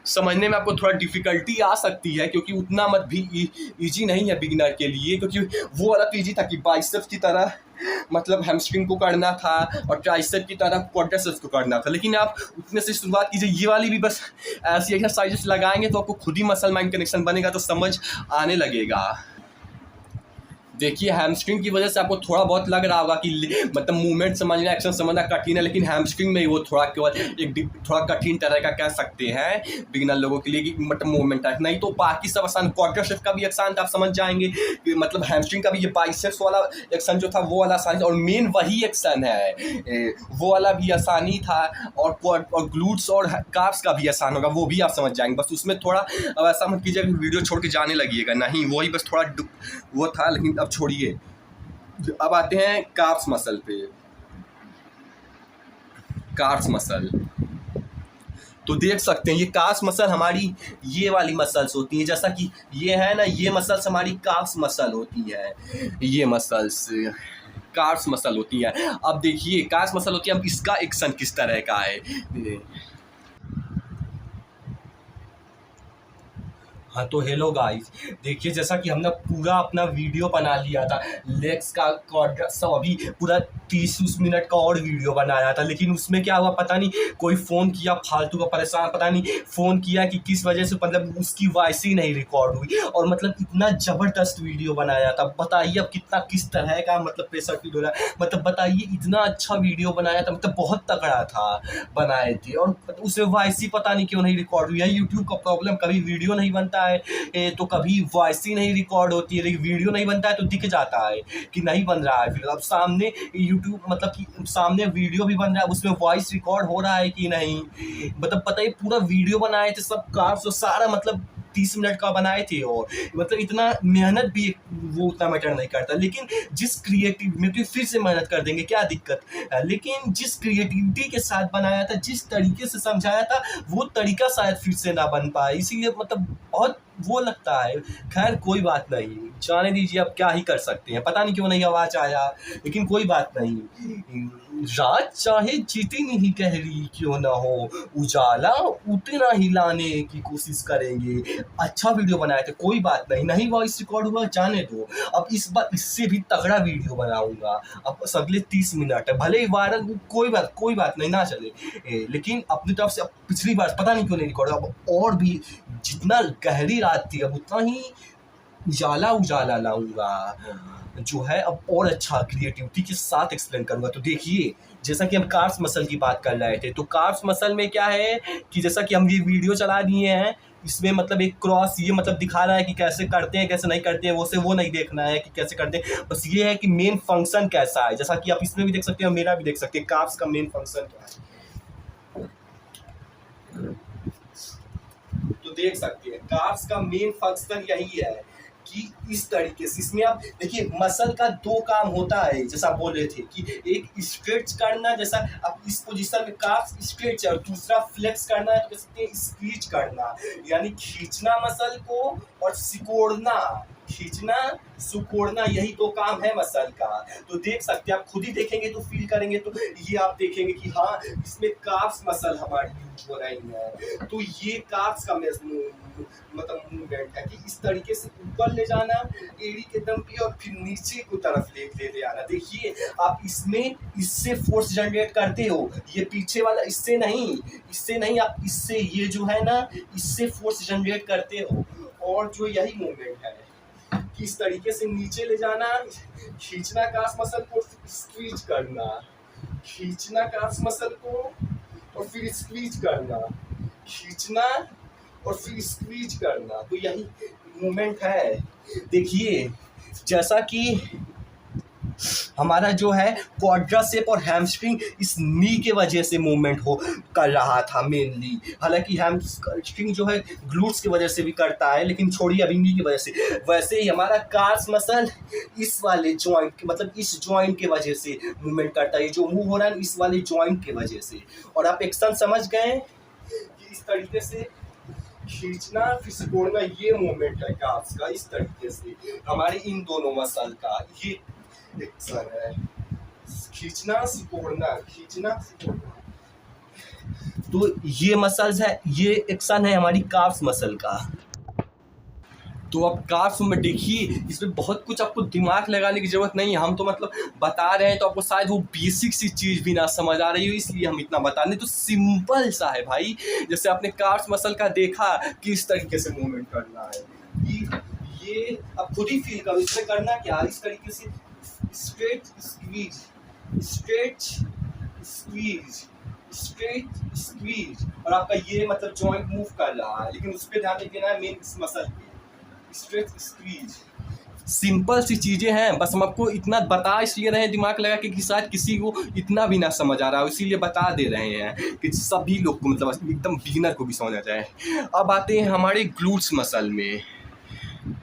समझने में आपको थोड़ा डिफ़िकल्टी आ सकती है, क्योंकि उतना मत भी ईजी नहीं है बिगिनर के लिए, क्योंकि वो वाला तो ईजी था कि बाइसेप्स की तरह मतलब हैमस्ट्रिंग को करना था और ट्राइसेप की तरह क्वाड्रिसेप्स को करना था। लेकिन आप उतने से शुरुआत कीजिए, ये वाली भी बस ऐसी एक्सरसाइजेस लगाएंगे तो आपको खुद ही मसल माइंड कनेक्शन बनेगा, तो समझ आने लगेगा। देखिए हैमस्ट्रिंग की वजह से आपको थोड़ा बहुत लग रहा होगा कि मतलब मूवमेंट समझना, एक्शन समझना कठिन है, लेकिन हैमस्ट्रिंग में ही वो थोड़ा केवल एक थोड़ा कठिन तरह का कह सकते हैं बिगिनर लोगों के लिए कि मतलब मूवमेंट है, नहीं तो बाकी सब आसान। क्वाड्रिसेप्स का भी आसान था, आप समझ जाएंगे कि मतलब हैमस्ट्रिंग का भी ये बाइसेप्स वाला एक्शन जो था वो वाला आसान, और मेन वही एक्शन है, वो वाला भी आसानी था, और ग्लूट्स और कार्ब्स का भी आसान होगा, वो भी आप समझ जाएंगे। बस उसमें थोड़ा अब ऐसा मत कीजिए कि वीडियो छोड़ के जाने लगिएगा, नहीं, वही बस थोड़ा वो था, लेकिन अब छोड़िए। अब आते हैं कार्ब्स मसल पे। कार्ब्स मसल तो देख सकते हैं ये कार्ब्स मसल हमारी ये वाली मसल्स होती हैं, जैसा कि ये है ना, ये मसल्स हमारी कार्ब्स मसल होती है, ये मसल्स कार्ब्स मसल होती है। अब देखिए कार्ब्स मसल होती है, अब इसका एक्शन किस तरह का है। हाँ तो हेलो गाइस, देखिए जैसा कि हमने पूरा अपना वीडियो बना लिया था लेग्स का सब, अभी पूरा 30 मिनट का और वीडियो बनाया था, लेकिन उसमें क्या हुआ पता नहीं, कोई फ़ोन किया फालतू का परेशान, पता नहीं फ़ोन किया कि किस वजह से, मतलब उसकी वॉइस ही नहीं रिकॉर्ड हुई, और मतलब इतना ज़बरदस्त वीडियो बनाया था। बताइए अब कितना किस तरह का मतलब प्रेशर फील हो रहा है, मतलब बताइए इतना अच्छा वीडियो बनाया था, मतलब बहुत तगड़ा था बनाए थे, और उसमें वॉइस ही पता नहीं क्यों नहीं रिकॉर्ड हुई है। यूट्यूब का प्रॉब्लम, कभी वीडियो नहीं बनता है तो कभी वॉइस ही नहीं रिकॉर्ड होती है, लेकिन वीडियो नहीं बनता है तो दिख जाता है कि नहीं बन रहा है। फिर अब सामने यूट्यूब मतलब कि सामने वीडियो भी बन रहा है, उसमें वॉइस रिकॉर्ड हो रहा है कि नहीं, मतलब पता ही पूरा वीडियो बनाए थे सब कार्ब्स और सारा, मतलब 30 मिनट का बनाए थे, और मतलब इतना मेहनत भी वो उतना मैटर नहीं करता, लेकिन जिस क्रिएटिव में तो फिर से मेहनत कर देंगे क्या दिक्कत है, लेकिन जिस क्रिएटिविटी के साथ बनाया था, जिस तरीके से समझाया था, वो तरीका शायद फिर से ना बन पाए, इसीलिए मतलब बहुत वो लगता है। खैर कोई बात नहीं, जाने दीजिए, अब क्या ही कर सकते हैं, पता नहीं क्यों नहीं आवाज आया, लेकिन कोई बात नहीं। रात चाहे जितनी ही गहरी क्यों ना हो, उजाला उतना ही लाने की कोशिश करेंगे। अच्छा वीडियो बनाए थे, कोई बात नहीं, नहीं वॉइस रिकॉर्ड हुआ जाने दो, अब इस बार इससे भी तगड़ा वीडियो बनाऊंगा। अब अगले 30 मिनट है, भले ही वायरल, कोई बात नहीं ना चले, लेकिन अपनी तरफ से अब पिछली बार पता नहीं क्यों नहीं रिकॉर्ड, अब और भी जितना गहरी रात थी अब उतना ही उजाला उजाला लाऊंगा, जो है अब और अच्छा क्रिएटिविटी के साथ एक्सप्लेन करूंगा। तो देखिए जैसा कि हम कार्ब्स मसल की बात कर रहे थे, तो कार्ब्स मसल में क्या है कि जैसा कि हम ये वीडियो चला दिए हैं, इसमें मतलब एक क्रॉस ये मतलब दिखा रहा है कि कैसे करते हैं कैसे नहीं करते हैं, वो से वो नहीं देखना है कि कैसे करते हैं, बस ये है कि मेन फंक्शन कैसा है, जैसा कि आप इसमें भी देख सकते हैं, मेरा भी देख सकते हैं कार्ब्स का मेन फंक्शन क्या है। तो देख सकते हैं कार्ब्स का मेन फंक्शन यही है कि इस तरीके से, इसमें आप देखिए मसल का दो काम होता है, जैसा आप बोल रहे थे कि एक स्ट्रेच करना, जैसा आप इस पोजीशन में कार्ब्स स्ट्रेच है, और दूसरा फ्लेक्स करना है तो कह सकते हैं स्क्वीज करना, यानी खींचना मसल को और सिकोड़ना, खींचना सुकोड़ना, यही तो काम है मसल का। तो देख सकते हैं, आप खुद ही देखेंगे तो फील करेंगे, तो ये आप देखेंगे कि हाँ इसमें कार्ब्स मसल हमारी यूज हो रही है। तो ये कार्ब्स का मतलब मूवमेंट है कि इस तरीके से ऊपर ले जाना एड़ी के दम पे, और फिर नीचे की तरफ ले आना। देखिए आप इसमें इससे फोर्स जनरेट करते हो, ये पीछे वाला इससे नहीं, आप इससे ये जो है ना इससे फोर्स जनरेट करते हो, और जो यही मूवमेंट है कि इस तरीके से नीचे ले जाना, खींचना कार्ब्स मसल को, स्क्वीज करना, खींचना कार्ब्स मसल को और फिर स्क्वीज करना, खींचना और फिर स्क्वीज करना, तो यही मूवमेंट है। देखिए जैसा कि हमारा जो है क्वाड्रासेप और हैमस्ट्रिंग इस नी के वजह से मूवमेंट हो कर रहा था मेनली, हालांकि हैमस्ट्रिंग जो है ग्लूट्स की वजह से भी करता है, लेकिन छोड़िए अभी नी की वजह से। वैसे ही हमारा कार्ब्स मसल इस वाले जॉइंट मतलब इस जॉइंट के वजह से मूवमेंट करता है, जो मूव हो रहा है इस वाले जॉइंट के वजह से। और आप एक्शन समझ गए कि इस तरीके से खींचना फिर सिकोड़ना, ये मूवमेंट है काफ्स का इस तरीके से हमारे इन दोनों मसल का ये एक्शन है, खींचना सिकोड़ना, खींचना सिकोड़ना। तो ये मसल्स है, ये एक्शन है हमारी काफ्स मसल का। तो अब काफ्स में देखिए, इसमें बहुत कुछ आपको दिमाग लगाने की ज़रूरत नहीं है, हम तो मतलब बता रहे हैं तो आपको शायद वो बेसिक सी चीज़ भी ना समझ आ रही हो, इसलिए हम इतना बता रहे हैं। तो सिंपल सा है भाई, जैसे आपने काफ्स मसल का देखा कि इस तरीके से मूवमेंट करना है, कि ये अब खुद ही फील करो इसमें करना क्या, इस तरीके से straight squeeze, straight squeeze, straight squeeze, और आपका ये मतलब जॉइंट मूव कर रहा है, लेकिन उस पर ध्यान नहीं देना है, मेन इस मसल पे स्ट्रेट स्क्वीज। सिंपल सी चीज़ें हैं, बस हम आपको इतना बता इसलिए रहे हैं दिमाग लगा कि शायद किसी को इतना भी ना समझ आ रहा हो, इसीलिए बता दे रहे हैं कि सभी लोग को मतलब एकदम बिगिनर को भी समझ आ जाए। अब आते हैं हमारे ग्लूट्स मसल में।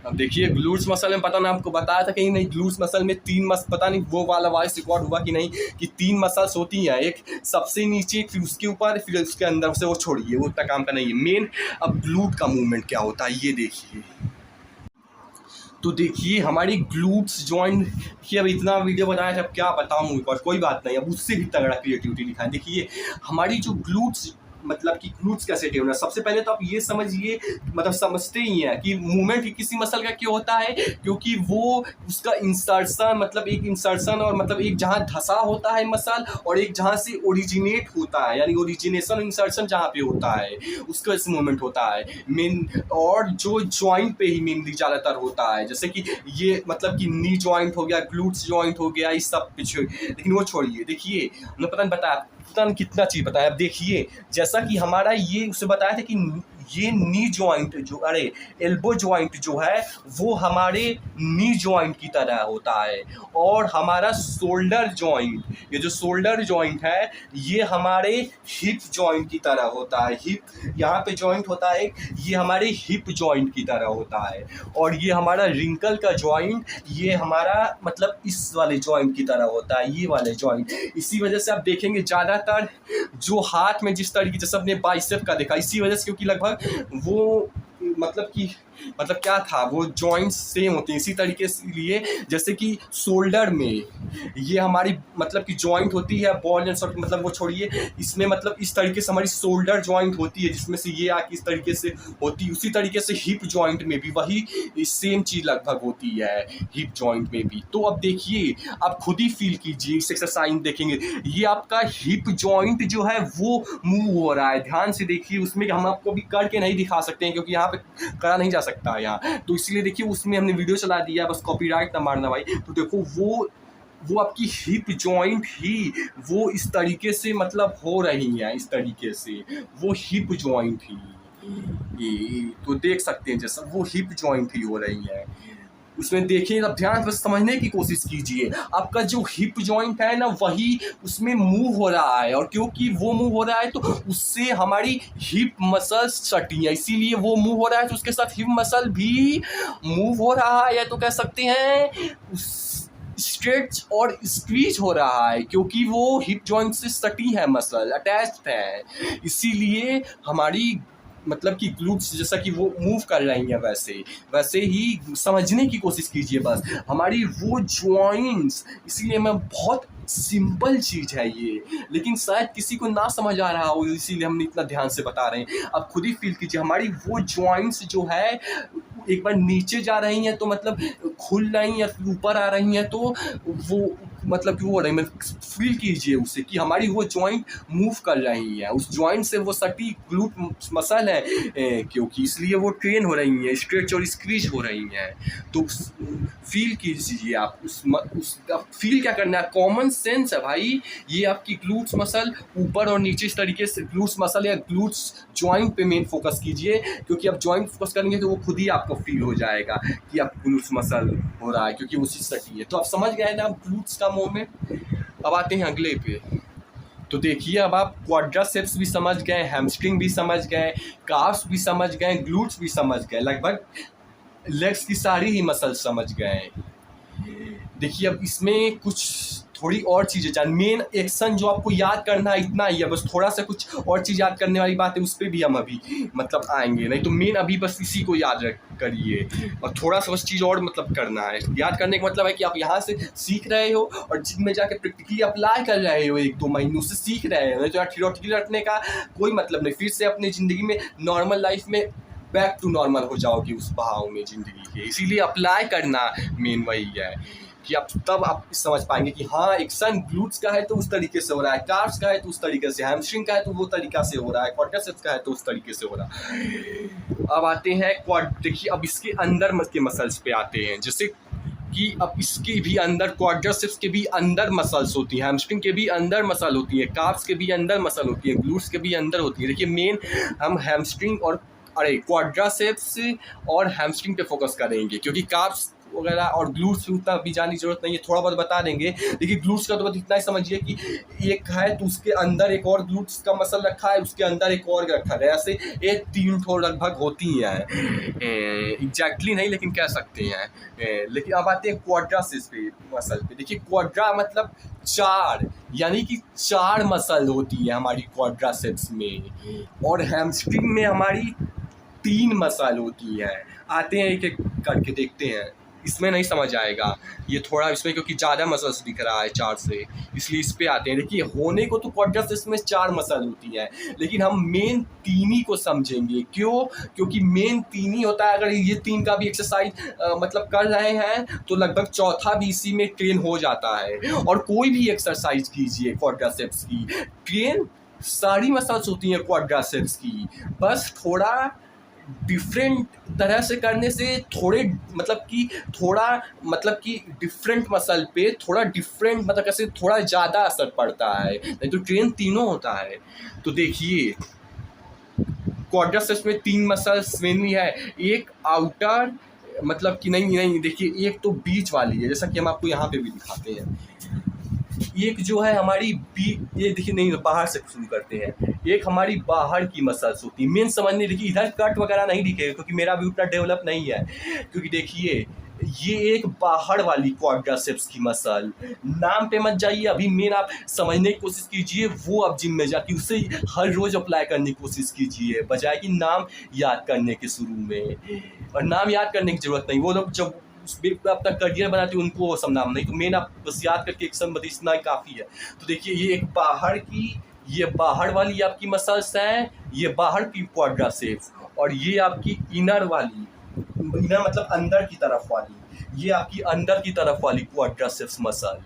अब देखिए ग्लूट्स मसल में पता ना आपको बताया था कि नहीं, ग्लूट्स मसल में पता नहीं वो वाला वॉइस रिकॉर्ड हुआ कि नहीं, कि 3 मसल्स होती हैं, एक सबसे नीचे, फिर उसके ऊपर, फिर उसके अंदर से, वो छोड़िए वो उतना काम का नहीं है मेन। अब ग्लूट का मूवमेंट क्या होता है ये देखिए। तो देखिए हमारी ग्लूट्स जॉइंट की, अब इतना वीडियो बनाया था, अब क्या बताऊँ, और कोई बात नहीं, अब उससे भी तगड़ा क्रिएटिविटी दिखाएं। देखिए हमारी जो ग्लूट्स मतलब कि ग्लूट्स कैसे ट्रेन होना, सबसे पहले तो आप ये समझिए, मतलब समझते ही हैं कि मूवमेंट किसी मसल का क्यों होता है, क्योंकि वो उसका इंसर्शन, मतलब एक इंसर्शन और मतलब एक जहाँ धसा होता है मसल, और एक जहाँ से ओरिजिनेट होता है, यानी ओरिजिनेशन इंसर्शन जहाँ पे होता है उसका इस मूवमेंट होता है मेन, और जो जॉइंट पे ही मेनली ज़्यादातर होता है, जैसे कि ये मतलब कि नी जॉइंट हो गया, ग्लूट्स जॉइंट हो गया, इस सब पीछे। लेकिन वो छोड़िए, देखिए हमने पता नहीं बताया कितना चीज़ बताया। अब देखिए जैसा कि हमारा ये उसे बताया था कि ये नी जॉइंट जो, अरे एल्बो जॉइंट जो है वो हमारे नी जॉइंट की तरह होता है, और हमारा शोल्डर जॉइंट, ये जो शोल्डर जॉइंट है ये हमारे हिप जॉइंट की तरह होता है। हिप यहाँ पे जॉइंट होता है, ये हमारे हिप जॉइंट की तरह होता है, और ये हमारा रिंकल का जॉइंट ये हमारा मतलब इस वाले जॉइंट की तरह होता है, ये वाले जॉइंट। इसी वजह से आप देखेंगे ज़्यादातर जो हाथ में जिस तरीके, जैसे अपने बाइसेप का देखा, इसी वजह से, क्योंकि लगभग वो मतलब क्या था, वो जॉइंट्स सेम होते हैं इसी तरीके से लिए, जैसे कि शोल्डर में ये हमारी मतलब कि जॉइंट होती है बॉल एंड सॉकेट, मतलब वो छोड़िए, इसमें मतलब इस तरीके से हमारी शोल्डर जॉइंट होती है, जिसमें से ये आके इस तरीके से होती है, उसी तरीके से हिप जॉइंट में भी वही सेम चीज़ लगभग होती है हिप जॉइंट में भी। तो अब देखिए, आप खुद ही फील कीजिए, इस एक्सरसाइज देखेंगे, ये आपका हिप जॉइंट जो है वो मूव हो रहा है, ध्यान से देखिए, उसमें हम आपको भी करके नहीं दिखा सकते हैं क्योंकि यहाँ पे करा नहीं जा सकता है यहाँ, तो इसलिए देखिए उसमें हमने वीडियो चला दिया, बस कॉपीराइट ना मारना भाई। तो देखो वो आपकी हिप जॉइंट ही वो इस तरीके से मतलब हो रही है, इस तरीके से वो हिप जॉइंट ही, ये तो देख सकते हैं जैसा वो हिप जॉइंट ही हो रही है उसमें। देखिए अब ध्यान से समझने की कोशिश कीजिए, आपका जो हिप जॉइंट है ना वही उसमें मूव हो रहा है, और क्योंकि वो मूव हो रहा है तो उससे हमारी हिप मसल सटी है, इसीलिए वो मूव हो रहा है, तो उसके साथ हिप मसल भी मूव हो रहा है, या तो कह सकते हैं स्ट्रेच और स्क्वीज हो रहा है, क्योंकि वो हिप जॉइंट से सटी है, मसल अटैच्ड है, इसीलिए हमारी मतलब कि ग्लूट्स जैसा कि वो मूव कर रही हैं वैसे ही समझने की कोशिश कीजिए बस हमारी वो जॉइंट्स। इसीलिए मैं बहुत सिंपल चीज़ है ये, लेकिन शायद किसी को ना समझ आ रहा हो, इसीलिए हम इतना ध्यान से बता रहे हैं। अब खुद ही फील कीजिए, हमारी वो जॉइंट्स जो है एक बार नीचे जा रही हैं तो मतलब खुल रही हैं, ऊपर आ रही हैं तो वो मतलब कि वो हो रही है, फील कीजिए उसे कि हमारी वो जॉइंट मूव कर रही है, उस जॉइंट से वो सटी ग्लूट मसल है क्योंकि इसलिए वो ट्रेन हो रही हैं, स्ट्रेच और स्क्वीज हो रही हैं। तो फील कीजिए आप उस फील क्या करना है, कॉमन सेंस है भाई, ये आपकी ग्लूट्स मसल ऊपर और नीचे इस तरीके से, ग्लूट्स मसल या ग्लूट्स जॉइंट पे मेन फोकस कीजिए, क्योंकि आप जॉइंट फोकस करेंगे तो वो खुद ही आपको फील हो जाएगा कि आप ग्लूट्स मसल हो रहा है, क्योंकि उसी सटी है। तो आप समझ गए ना आप ग्लूट्स का मूवमेंट। अब आते हैं अगले पे, तो देखिए अब आप क्वाड्रासेप्स भी समझ गए, हैमस्ट्रिंग भी समझ गए, काफ्स भी समझ गए, ग्लूट्स भी समझ गए, लगभग लेग्स की सारी ही मसल समझ गए। देखिए अब इसमें कुछ थोड़ी और चीज़ें जान। मेन एक्शन जो आपको याद करना है इतना ही है, बस थोड़ा सा कुछ और चीज़ याद करने वाली बात है, उस पर भी हम अभी मतलब आएंगे। नहीं तो मेन अभी बस इसी को याद करिए, और थोड़ा सा बस चीज़ और मतलब करना है। याद करने का मतलब है कि आप यहाँ से सीख रहे हो और जिम में जाके प्रैक्टिकली अप्लाई कर रहे हो, 1-2 महीनों से सीख रहे हो। नहीं तो थियोरेटिकली रखने का कोई मतलब नहीं। फिर से अपनी ज़िंदगी में नॉर्मल लाइफ में बैक टू नॉर्मल हो जाओगे उस बहाव में ज़िंदगी के। इसीलिए अप्लाई करना मेन वही है कि आप तब आप समझ पाएंगे कि हाँ एक्शन ग्लूट्स का है तो उस तरीके से हो रहा है, कार्ब्स का है तो उस तरीके से, हैमस्ट्रिंग का है तो वो तरीका से हो रहा है, क्वाड्रिसेप्स का है तो उस तरीके से हो रहा है। अब आते हैं देखिए अब इसके अंदर के मसल्स पे आते हैं, जैसे कि अब इसके भी अंदर क्वाड्रिसेप्स के भी अंदर मसल्स होती हैं, हैमस्ट्रिंग के भी अंदर मसल होती है, कार्ब्स के भी अंदर मसल होती है, ग्लूट्स के भी अंदर होती है। देखिए मेन हम हैमस्ट्रिंग और क्वाड्रिसेप्स और हैमस्ट्रिंग पे फोकस करेंगे, क्योंकि कार्ब्स वगैरह और ग्लूट्स उतना भी जानने की जरूरत नहीं है, थोड़ा बहुत बता देंगे। देखिए ग्लूट्स का तो बस इतना ही समझिए कि एक है तो उसके अंदर एक और ग्लूट्स का मसल रखा है, उसके अंदर एक और रखा है, ऐसे ये 3 ठो लगभग होती हैं। एग्जैक्टली नहीं लेकिन कह सकते हैं। लेकिन अब आते हैं क्वाड्रिसेप्स पे मसल पे। देखिए क्वाड्रा मतलब 4, यानी कि 4 मसल होती है हमारी क्वाड्रिसेप्स में, और हैमस्ट्रिंग में हमारी 3 मसल होती है। आते हैं एक एक करके देखते हैं, इसमें नहीं समझ आएगा ये थोड़ा, इसमें क्योंकि ज़्यादा मसल्स दिख रहा है 4 से, इसलिए इस पे आते हैं। देखिए होने को तो क्वाड्रिसेप्स में 4 मसल होती हैं, लेकिन हम मेन 3 ही को समझेंगे। क्यों? क्योंकि मेन 3 ही होता है। अगर ये 3 का भी एक्सरसाइज मतलब कर रहे हैं तो लगभग चौथा भी इसी में ट्रेन हो जाता है। और कोई भी एक्सरसाइज कीजिए क्वाड्रिसेप्स की, ट्रेन सारी मसल्स होती हैं क्वाड्रिसेप्स की, बस थोड़ा डिफरेंट तरह से करने से थोड़ा मतलब कि डिफरेंट मसल पे थोड़ा डिफरेंट मतलब कैसे थोड़ा ज़्यादा असर पड़ता है, नहीं तो ट्रेन तीनों होता है। तो देखिए क्वाड्रिसेप्स में 3 मसल्स मेनली है, एक आउटर मतलब कि नहीं देखिए एक तो बीच वाली है, जैसा कि हम आपको यहाँ पे भी दिखाते हैं। एक जो है हमारी ये देखिए नहीं बाहर से शुरू करते हैं। एक हमारी बाहर की मसल्स होती है, मेन समझने। देखिए इधर कट वगैरह नहीं दिखेगा क्योंकि मेरा भी उतना डेवलप नहीं है, क्योंकि देखिए ये एक बाहर वाली क्वाड्रिसेप्स की मसल, नाम पे मत जाइए अभी, मेन आप समझने की कोशिश कीजिए, वो आप जिम में जाके उसे हर रोज अप्लाई करने की कोशिश कीजिए, बजाय कि नाम याद करने के शुरू में। और नाम याद करने की जरूरत नहीं, वो लोग जब अपना करियर बनाते हैं उनको वो सब नाम नहीं, तो मेन आप बस याद करके एक्शन बता इतना ही काफ़ी है। तो देखिए ये एक बाहर की, ये बाहर वाली आपकी मसल्स हैं, ये बाहर की क्वाड्रिसेप्स, और ये आपकी इनर वाली, इनर मतलब अंदर की तरफ वाली, ये आपकी अंदर की तरफ वाली क्वाड्रिसेप्स मसल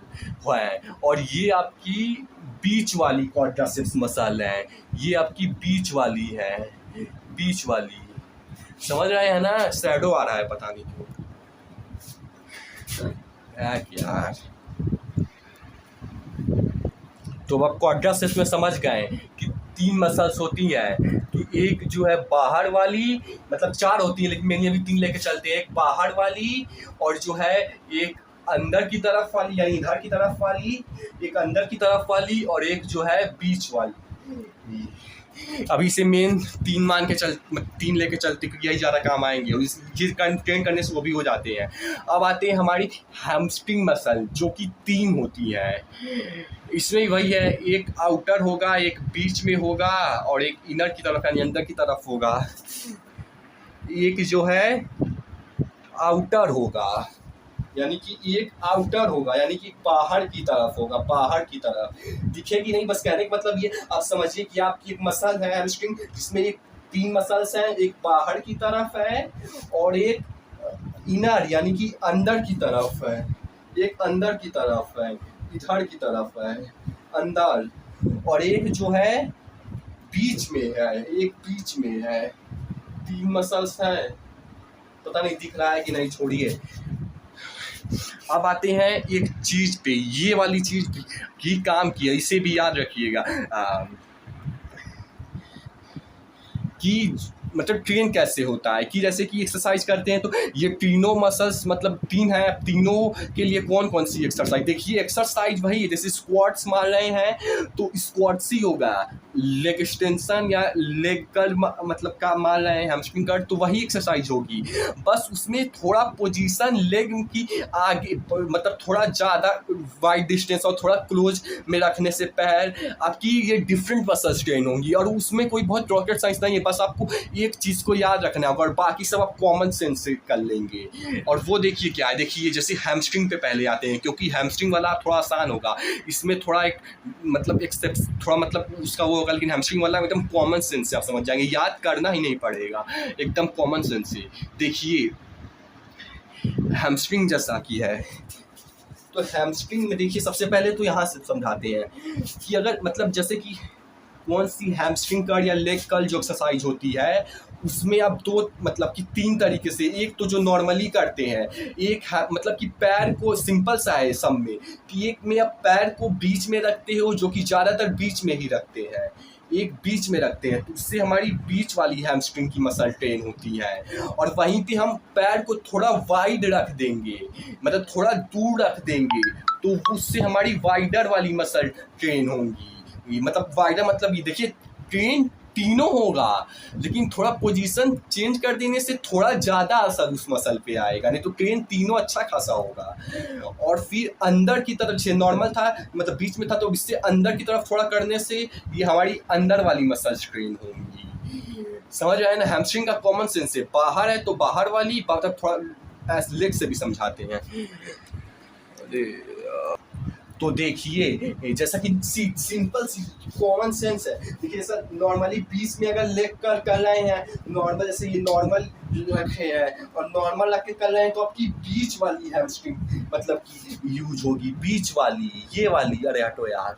है, और ये आपकी बीच वाली क्वाड्रिसेप्स मसल है, ये आपकी बीच वाली है, बीच वाली। समझ रहे हैं ना? शैडो आ रहा है पता नहीं क्यों यार। तो अब क्वाड्रिसेप्स में समझ गए कि 3 मसल्स होती हैं, कि एक जो है बाहर वाली, मतलब 4 होती है लेकिन मैंने अभी 3 लेके चलते हैं। एक बाहर वाली, और जो है एक अंदर की तरफ वाली यानी इधर की तरफ वाली, एक अंदर की तरफ वाली, और एक जो है बीच वाली। अभी से मेन 3 मान के 3 लेके चलते क्योंकि यही ज़्यादा काम आएंगे, और ये ट्रेन करने से वो भी हो जाते हैं। अब आते हैं हमारी हैमस्ट्रिंग मसल, जो कि 3 होती है। इसमें वही है, एक आउटर होगा, एक बीच में होगा, और एक इनर की तरफ यानी अंदर की तरफ होगा। एक जो है आउटर होगा, यानी कि एक आउटर होगा, यानी कि बाहर की तरफ होगा, बाहर की तरफ दिखेगी नहीं। बस कहने का मतलब ये आप समझिए कि आपकी एक मसल है हैमस्ट्रिंग, जिसमें एक 3 मसल्स हैं, एक बाहर की तरफ है और एक इनर यानी कि अंदर की तरफ है, एक अंदर की तरफ है, इधर की तरफ है अंदर, और एक जो है बीच में है, एक बीच में है। 3 मसल्स हैं, पता नहीं दिख रहा है कि नहीं, छोड़िए। अब आते हैं एक चीज पे, ये वाली चीज की काम किया, इसे भी याद रखिएगा कि मतलब ट्रेन कैसे होता है, कि जैसे कि एक्सरसाइज करते हैं तो ये तीनों मसल्स मतलब 3 हैं, तीनों के लिए कौन कौन सी एक्सरसाइज। देखिए एक्सरसाइज वही है, जैसे स्क्वाट्स मार रहे हैं तो स्क्वाट्स ही होगा, लेग एक्सटेंशन या लेग कर्ल मतलब का मान रहे हैं हैमस्ट्रिंग कर्ल, तो वही एक्सरसाइज होगी। बस उसमें थोड़ा पोजीशन लेग की आगे मतलब थोड़ा ज़्यादा वाइड डिस्टेंस और थोड़ा क्लोज में रखने से पैर आपकी ये डिफरेंट मसल्स ट्रेन होंगी। और उसमें कोई बहुत रॉकेट साइंस नहीं है, बस आपको एक चीज़ को याद रखना होगा और बाकी सब आप कॉमन सेंस से कर लेंगे। और वो देखिए क्या है, देखिए जैसे हैमस्ट्रिंग पे पहले आते हैं, क्योंकि हैमस्ट्रिंग वाला थोड़ा आसान होगा, इसमें थोड़ा एक मतलब एक स्टेप थोड़ा मतलब उसका वो होगा, लेकिन हैमस्ट्रिंग वाला एकदम कॉमन सेंस से आप समझ जाएंगे, याद करना ही नहीं पड़ेगा, एकदम कॉमन सेंस से। देखिए हैमस्ट्रिंग जैसा कि है, तो हैमस्ट्रिंग में देखिए सबसे पहले तो यहाँ से समझाते हैं कि अगर मतलब जैसे कि कौन सी हैमस्ट्रिंग कर्ल या लेग कर्ल जो एक्सरसाइज होती है उसमें आप दो मतलब कि तीन तरीके से, एक तो जो नॉर्मली करते हैं, एक मतलब कि पैर को सिंपल सा है सब में कि एक में आप पैर को बीच में रखते हो, जो कि ज़्यादातर बीच में ही रखते हैं, एक बीच में रखते हैं, तो उससे हमारी बीच वाली हैमस्ट्रिंग की मसल ट्रेन होती है। और वहीं पे हम पैर को थोड़ा वाइड रख देंगे, मतलब थोड़ा दूर रख देंगे, तो उससे हमारी वाइडर वाली मसल ट्रेन होंगी। मतलब वाइडर मतलब ये देखिए ट्रेन तीनों होगा, लेकिन थोड़ा पोजीशन चेंज कर देने से थोड़ा ज़्यादा असर उस मसल पे आएगा, नहीं तो ट्रेन तीनों अच्छा खासा होगा। और फिर अंदर की तरफ से नॉर्मल था मतलब बीच में था, तो इससे अंदर की तरफ थोड़ा करने से ये हमारी अंदर वाली मसल ट्रेन होंगी। समझ आए ना, हैमस्ट्रिंग का कॉमन सेंस है, बाहर है तो बाहर वाली, मतलब थोड़ा लेग से भी समझाते हैं। तो देखिए जैसा कि सिंपल सी कॉमन सेंस है, देखिए जैसा नॉर्मली बीच में अगर लेग कर रहे हैं नॉर्मल, जैसे ये नॉर्मल रखे हैं और नॉर्मल रख के कर रहे हैं, तो आपकी बीच वाली हैमस्ट्रिंग मतलब की यूज होगी, बीच वाली, ये वाली, अरे हटो यार,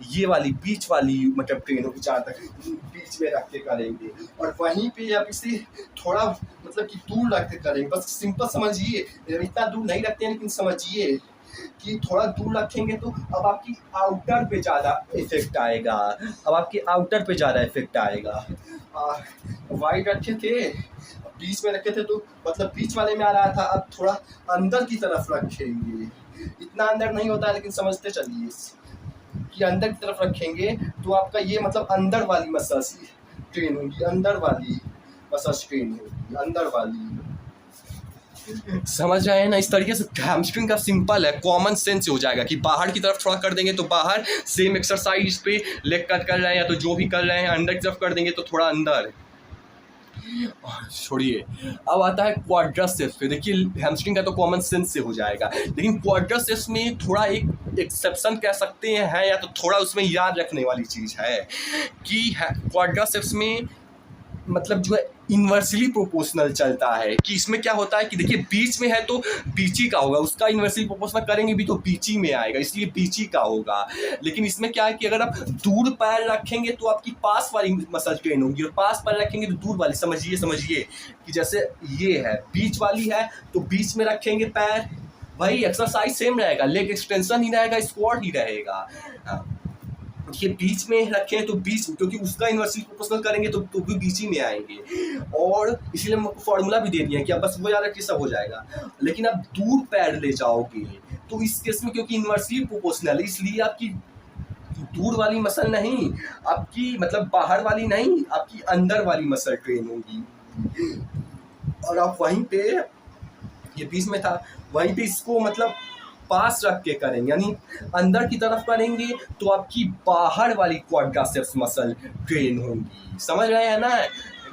ये वाली बीच वाली मतलब ट्रेन होगी, जहाँ तक बीच में रख के करेंगे। और वहीं पे आप इसे थोड़ा मतलब कि दूर रख के करेंगे, बस सिंपल समझिए, इतना दूर नहीं रखते हैं लेकिन समझिए कि थोड़ा दूर रखेंगे तो अब आपकी आउटर पे ज़्यादा इफेक्ट आएगा, अब आपके आउटर पे ज़्यादा इफेक्ट आएगा। वाइड रखे थे, बीच में रखे थे तो मतलब बीच वाले में आ रहा था, अब थोड़ा अंदर की तरफ रखेंगे, इतना अंदर नहीं होता है लेकिन समझते चलिए कि अंदर की तरफ रखेंगे तो आपका ये मतलब अंदर वाली मसाज ट्रेन होगी, अंदर वाली मसाज ट्रेन होगी, अंदर वाली। समझ रहे हैं ना, इस तरीके से हैमस्ट्रिंग का सिंपल है, कॉमन सेंस से हो जाएगा कि बाहर की तरफ थोड़ा कर देंगे तो बाहर, सेम एक्सरसाइज पे लेग कट कर रहे हैं या तो जो भी कर रहे हैं, अंदर की तरफ कर देंगे तो थोड़ा अंदर। छोड़िए, अब आता है क्वाड्रिसेप्स पे। देखिए हैमस्ट्रिंग का तो कॉमन सेंस से हो जाएगा, लेकिन क्वाड्रिसेप्स में थोड़ा एक एक्सेप्शन कह सकते हैं है, या तो थोड़ा उसमें याद रखने वाली चीज़ है कि क्वाड्रिसेप्स में मतलब जो है इन्वर्सली प्रोपोर्शनल चलता है, कि इसमें क्या होता है कि देखिए बीच में है तो बीच ही का होगा, उसका इन्वर्सली प्रोपोर्शनल करेंगे भी तो बीच ही में आएगा, इसलिए बीच ही का होगा। लेकिन इसमें क्या है कि अगर आप दूर पैर रखेंगे तो आपकी पास वाली मसल ट्रेन होगी, और पास पैर रखेंगे तो दूर वाली। समझिए कि जैसे ये है बीच वाली है तो बीच में रखेंगे पैर, वही एक्सरसाइज सेम रहेगा, लेग एक्सटेंशन ही रहेगा, स्क्वाट ही रहेगा। ये बीच में रखें तो बीच, क्योंकि उसका इन्वर्सली प्रोपोर्शनल करेंगे तो भी बीच ही में आएंगे, और इसीलिए हम फॉर्मूला भी दे दिए कि आप बस वो याद रखिए सब हो जाएगा। लेकिन आप दूर पैर ले जाओगे तो इस केस में क्योंकि इन्वर्सली प्रोपोर्शनल, इसलिए आपकी दूर वाली मसल नहीं, आपकी मतलब बाहर वाली नहीं, आपकी अंदर वाली मसल ट्रेन होगी। और आप वहीं पे, ये बीच में था, वहीं पे इसको मतलब पास रख के करेंगे, यानी अंदर की तरफ करेंगे तो आपकी बाहर वाली क्वाड्रिसेप्स मसल ट्रेन होंगी। समझ रहे हैं ना,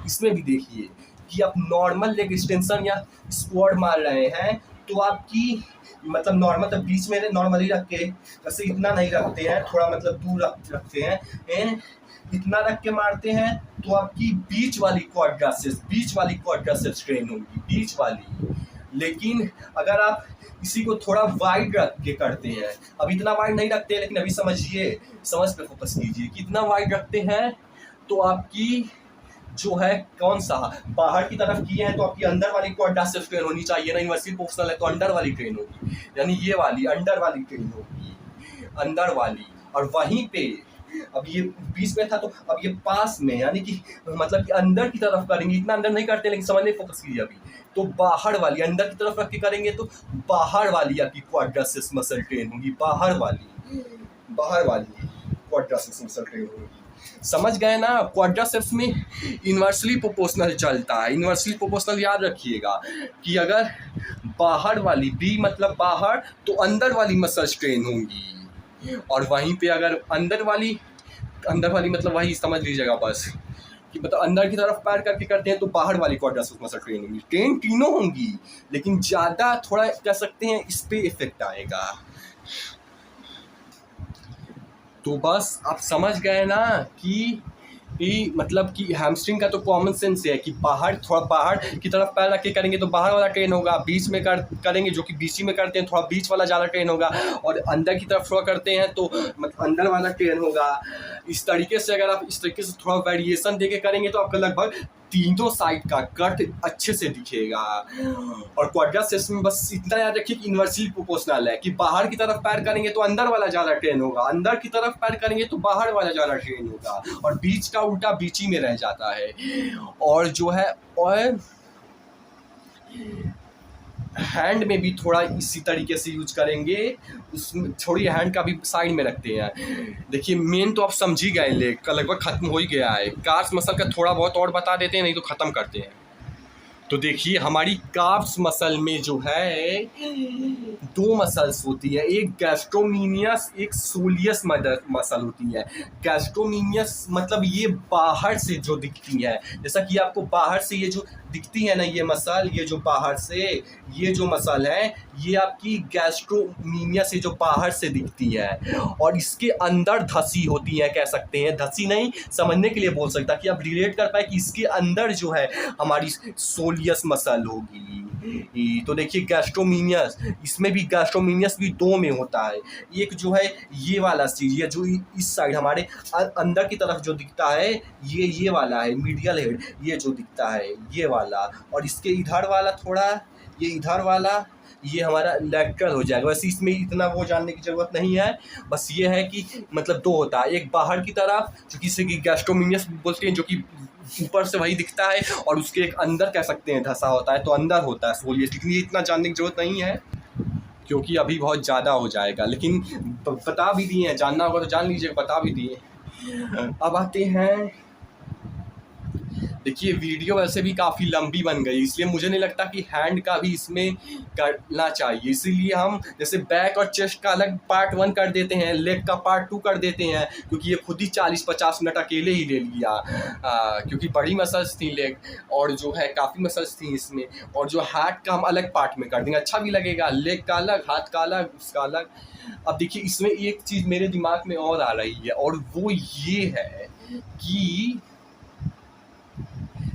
इसमें भी देखिए कि आप नॉर्मल लेग एक्सटेंशन या स्क्वाट मार रहे हैं तो आपकी मतलब नॉर्मल तो बीच में नॉर्मली रख के, वैसे इतना नहीं रखते हैं, थोड़ा मतलब दूर रखते हैं, इतना रख के मारते हैं तो आपकी बीच वाली क्वाड्रिसेप्स ट्रेन होगी, बीच वाली। लेकिन अगर आप इसी को थोड़ा वाइड रख के करते हैं, अब इतना वाइड नहीं रखते, लेकिन अभी समझिए, समझ पे फोकस कीजिए, कितना वाइड रखते हैं तो आपकी जो है कौन सा बाहर की तरफ किए हैं तो आपकी अंदर वाली क्वाड्रिसेप्स ट्रेन होनी चाहिए ना, इन्वर्सली प्रोपोर्शनल है तो अंदर वाली ट्रेन होगी, यानी ये वाली अंदर वाली ट्रेन होगी, अंदर वाली। और वहीं पे अब ये बीच में था तो अब ये पास में, यानी कि मतलब कि अंदर की तरफ करेंगे, इतना अंदर नहीं करते लेकिन समझने फोकस कीजिए अभी, तो बाहर वाली अंदर की तरफ रख के करेंगे तो बाहर वाली आपकी क्वाड्रिसेप्स मसल ट्रेन होगी, बाहर वाली क्वाड्रिसेप्स मसल ट्रेन होगी। समझ गए ना। क्वाड्रिसेप्स में इन्वर्सली प्रोपोर्शनल चलता है। इन्वर्सली प्रोपोर्शनल याद रखिएगा कि अगर बाहर वाली बी मतलब बाहर, तो अंदर वाली मसल स्ट्रेन होंगी, और वहीं पे अगर अंदर वाली मतलब वही समझ लीजिएगा बस कि मतलब अंदर की तरफ पैर करके करते हैं तो बाहर वाली क्वाड्रिसेप्स मसल ट्रेन होंगी। ट्रेन तीनों होंगी, लेकिन ज़्यादा थोड़ा कह सकते हैं इस पे इफेक्ट आएगा। तो बस आप समझ गए ना कि मतलब कि हैमस्ट्रिंग का तो कॉमन सेंस है कि बाहर, थोड़ा बाहर की तरफ पैर रख के करेंगे तो बाहर वाला ट्रेन होगा, बीच में करेंगे जो कि बीच में करते हैं थोड़ा बीच वाला ज़्यादा ट्रेन होगा, और अंदर की तरफ थोड़ा करते हैं तो मतलब अंदर वाला ट्रेन होगा। इस तरीके से अगर आप इस तरीके से थोड़ा वेरिएशन देके करेंगे तो आपका लगभग तीनों साइड का कट अच्छे से दिखेगा। और क्वाड्रिसेप्स में बस इतना याद रखिए कि इन्वर्सली प्रोपोर्शनल है कि बाहर की तरफ पैर करेंगे तो अंदर वाला ज़्यादा ट्रेन होगा, अंदर की तरफ पैर करेंगे तो बाहर वाला ज़्यादा ट्रेन होगा, और बीच का उल्टा बीच ही में रह जाता है। और जो है और हैंड में भी थोड़ा इसी तरीके से यूज करेंगे। उसमें थोड़ी हैंड का भी साइड में रखते हैं। देखिए मेन तो आप समझ ही गए, लेग का लगभग खत्म हो ही गया है। कार्स मसल का थोड़ा बहुत और बता देते हैं, नहीं तो ख़त्म करते हैं। तो देखिए हमारी काफ्स मसल में जो है दो मसल्स होती है, एक गैस्ट्रोमीनियस एक सोलियस मसल होती है। गैस्ट्रोमीनियस मतलब ये बाहर से जो दिखती है, जैसा कि आपको बाहर से ये जो दिखती है ना ये मसल, ये जो बाहर से ये जो मसल है ये आपकी गैस्ट्रोमीनियस से जो बाहर से दिखती है, और इसके अंदर धसी होती है, कह सकते हैं धसी नहीं समझने के लिए बोल सकता कि आप रिलेट कर पाए कि इसके अंदर जो है हमारी सोलियस मसल होगी। तो देखिए गैस्ट्रोमीनियस, इसमें भी गैस्ट्रोमीनियस भी दो में होता है। एक जो है ये वाला चीज, ये जो इस साइड हमारे अंदर की तरफ जो दिखता है ये वाला है मीडियल हेड, ये जो दिखता है ये वाला, और इसके इधर वाला थोड़ा ये इधर वाला ये हमारा लैटरल हो जाएगा। वैसे इसमें इतना वो जानने की ज़रूरत नहीं है, बस ये है कि मतलब दो होता है, एक बाहर की तरफ जो कि इसे गैस्ट्रोमीनियस बोलते हैं, जो कि ऊपर से वही दिखता है, और उसके एक अंदर कह सकते हैं धसा होता है, तो अंदर होता है सोलियस। लेकिन ये इतना जानने की ज़रूरत नहीं है क्योंकि अभी बहुत ज़्यादा हो जाएगा, लेकिन बता भी दिए हैं, जानना होगा तो जान लीजिए, बता भी दिए। अब आते हैं, देखिए वीडियो वैसे भी काफ़ी लंबी बन गई, इसलिए मुझे नहीं लगता कि हैंड का भी इसमें करना चाहिए। इसीलिए हम जैसे बैक और चेस्ट का अलग पार्ट 1 कर देते हैं, लेग का पार्ट 2 कर देते हैं, क्योंकि ये खुद ही 40-50 मिनट अकेले ही ले लिया, क्योंकि बड़ी मसल्स थी लेग, और जो है काफ़ी मसल्स थी इसमें। और जो हाथ का हम अलग पार्ट में कर देंगे, अच्छा भी लगेगा, लेग का अलग, हाथ का अलग, उसका अलग। अब देखिए इसमें एक चीज़ मेरे दिमाग में और आ रही है, और वो ये है कि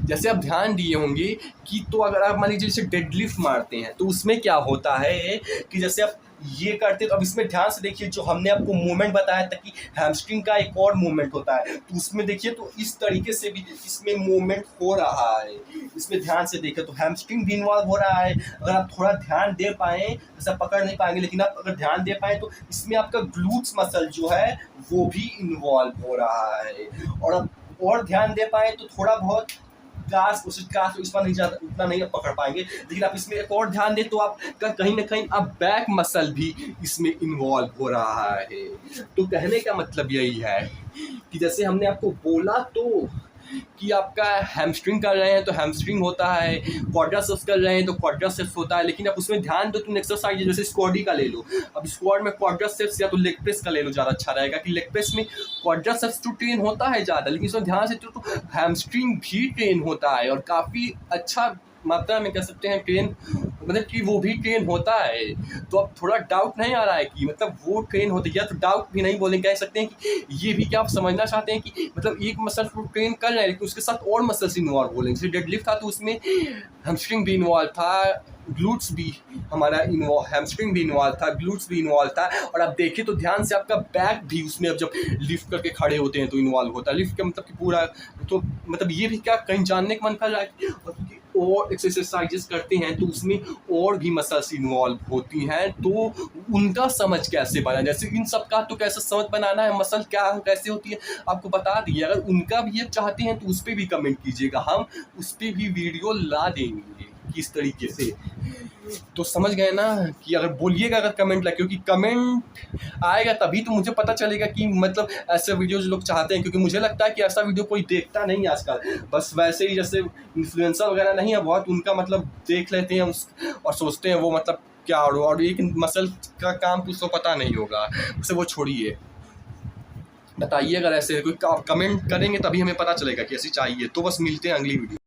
जैसे आप ध्यान दिए होंगे कि तो अगर आप मान लीजिए जैसे डेडलिफ्ट मारते हैं तो उसमें क्या होता है कि जैसे आप ये करते तो अब इसमें ध्यान से देखिए, जो हमने आपको मूवमेंट बताया था कि हैमस्ट्रिंग का एक और मूवमेंट होता है, तो उसमें देखिए तो इस तरीके से भी इसमें मूवमेंट हो रहा है। इसमें ध्यान से देखिए तो हैमस्ट्रिंग भी इन्वॉल्व हो रहा है। अगर आप थोड़ा ध्यान दे पाएँ, जैसे पकड़ नहीं पाएंगे, लेकिन आप अगर ध्यान दे पाएँ तो इसमें आपका ग्लूट्स मसल जो है वो भी इन्वॉल्व हो रहा है। और अब और ध्यान दे पाएँ तो थोड़ा बहुत काश इस पर नहीं ज़्यादा उतना नहीं आप पकड़ पाएंगे, लेकिन आप इसमें एक और ध्यान दें तो आपका कहीं ना कहीं अब बैक मसल भी इसमें इन्वॉल्व हो रहा है। तो कहने का मतलब यही है कि जैसे हमने आपको बोला तो कि आपका हैमस्ट्रिंग कर रहे हैं तो हैमस्ट्रिंग होता है, क्वाड्रिसेप्स कर रहे हैं तो क्वाड्रिसेप्स होता है, लेकिन आप उसमें ध्यान दो। तुम एक्सरसाइज जैसे स्क्वाडी का ले लो, अब स्क्वाड में क्वाड्रिसेप्स या तो लेग प्रेस का ले लो, ज़्यादा अच्छा रहेगा कि लेग प्रेस में क्वाड्रिसेप्स तो ट्रेन होता है ज़्यादा, लेकिन इसमें ध्यान से तो हैमस्ट्रिंग भी ट्रेन होता है, और काफ़ी अच्छा मात्रा में कह सकते हैं ट्रेन, मतलब कि वो भी ट्रेन होता है। तो अब थोड़ा डाउट नहीं आ रहा है कि मतलब वो ट्रेन होती है, या तो डाउट भी नहीं बोलेंगे, कह सकते हैं कि ये भी क्या आप समझना चाहते हैं कि मतलब एक मसल को ट्रेन कर रहे हैं लेकिन उसके साथ और मसल्स इन्वॉल्व बोलेंगे। जैसे डेडलिफ्ट था तो उसमें हैमस्ट्रिंग भी इन्वॉल्व था, ग्लूट्स भी हमारा हैमस्ट्रिंग भी इन्वॉल्व था, ग्लूट्स भी इन्वॉल्व था। और आप देखें तो ध्यान से आपका बैक भी उसमें अब जब लिफ्ट करके खड़े होते हैं तो इन्वॉल्व होता है। लिफ्ट का मतलब कि पूरा, तो मतलब ये भी क्या कहीं जानने का मन कर रहा है और एक्सरसाइजेस करते हैं तो उसमें और भी मसल्स इन्वॉल्व होती हैं, तो उनका समझ कैसे बना, जैसे इन सब का तो कैसे समझ बनाना है, मसल क्या कैसे होती है आपको बता दिए। अगर उनका भी ये चाहते हैं तो उस पर भी कमेंट कीजिएगा, हम उस पर भी वीडियो ला देंगे। किस तरीके से। तो समझ गए ना कि अगर बोलिएगा अगर कमेंट लगे, क्योंकि कमेंट आएगा तभी तो मुझे पता चलेगा कि मतलब ऐसे वीडियोज लोग चाहते हैं, क्योंकि मुझे लगता है कि ऐसा वीडियो कोई देखता नहीं आजकल। बस वैसे ही जैसे इन्फ्लुएंसर वगैरह नहीं है बहुत, उनका मतलब देख लेते हैं और सोचते हैं वो मतलब क्या, और एक मसल का काम तो उसको पता नहीं होगा, उसे वो छोड़िए। बताइए अगर ऐसे कोई कमेंट करेंगे तभी हमें पता चलेगा कि ऐसी चाहिए। तो बस मिलते हैं अगली वीडियो।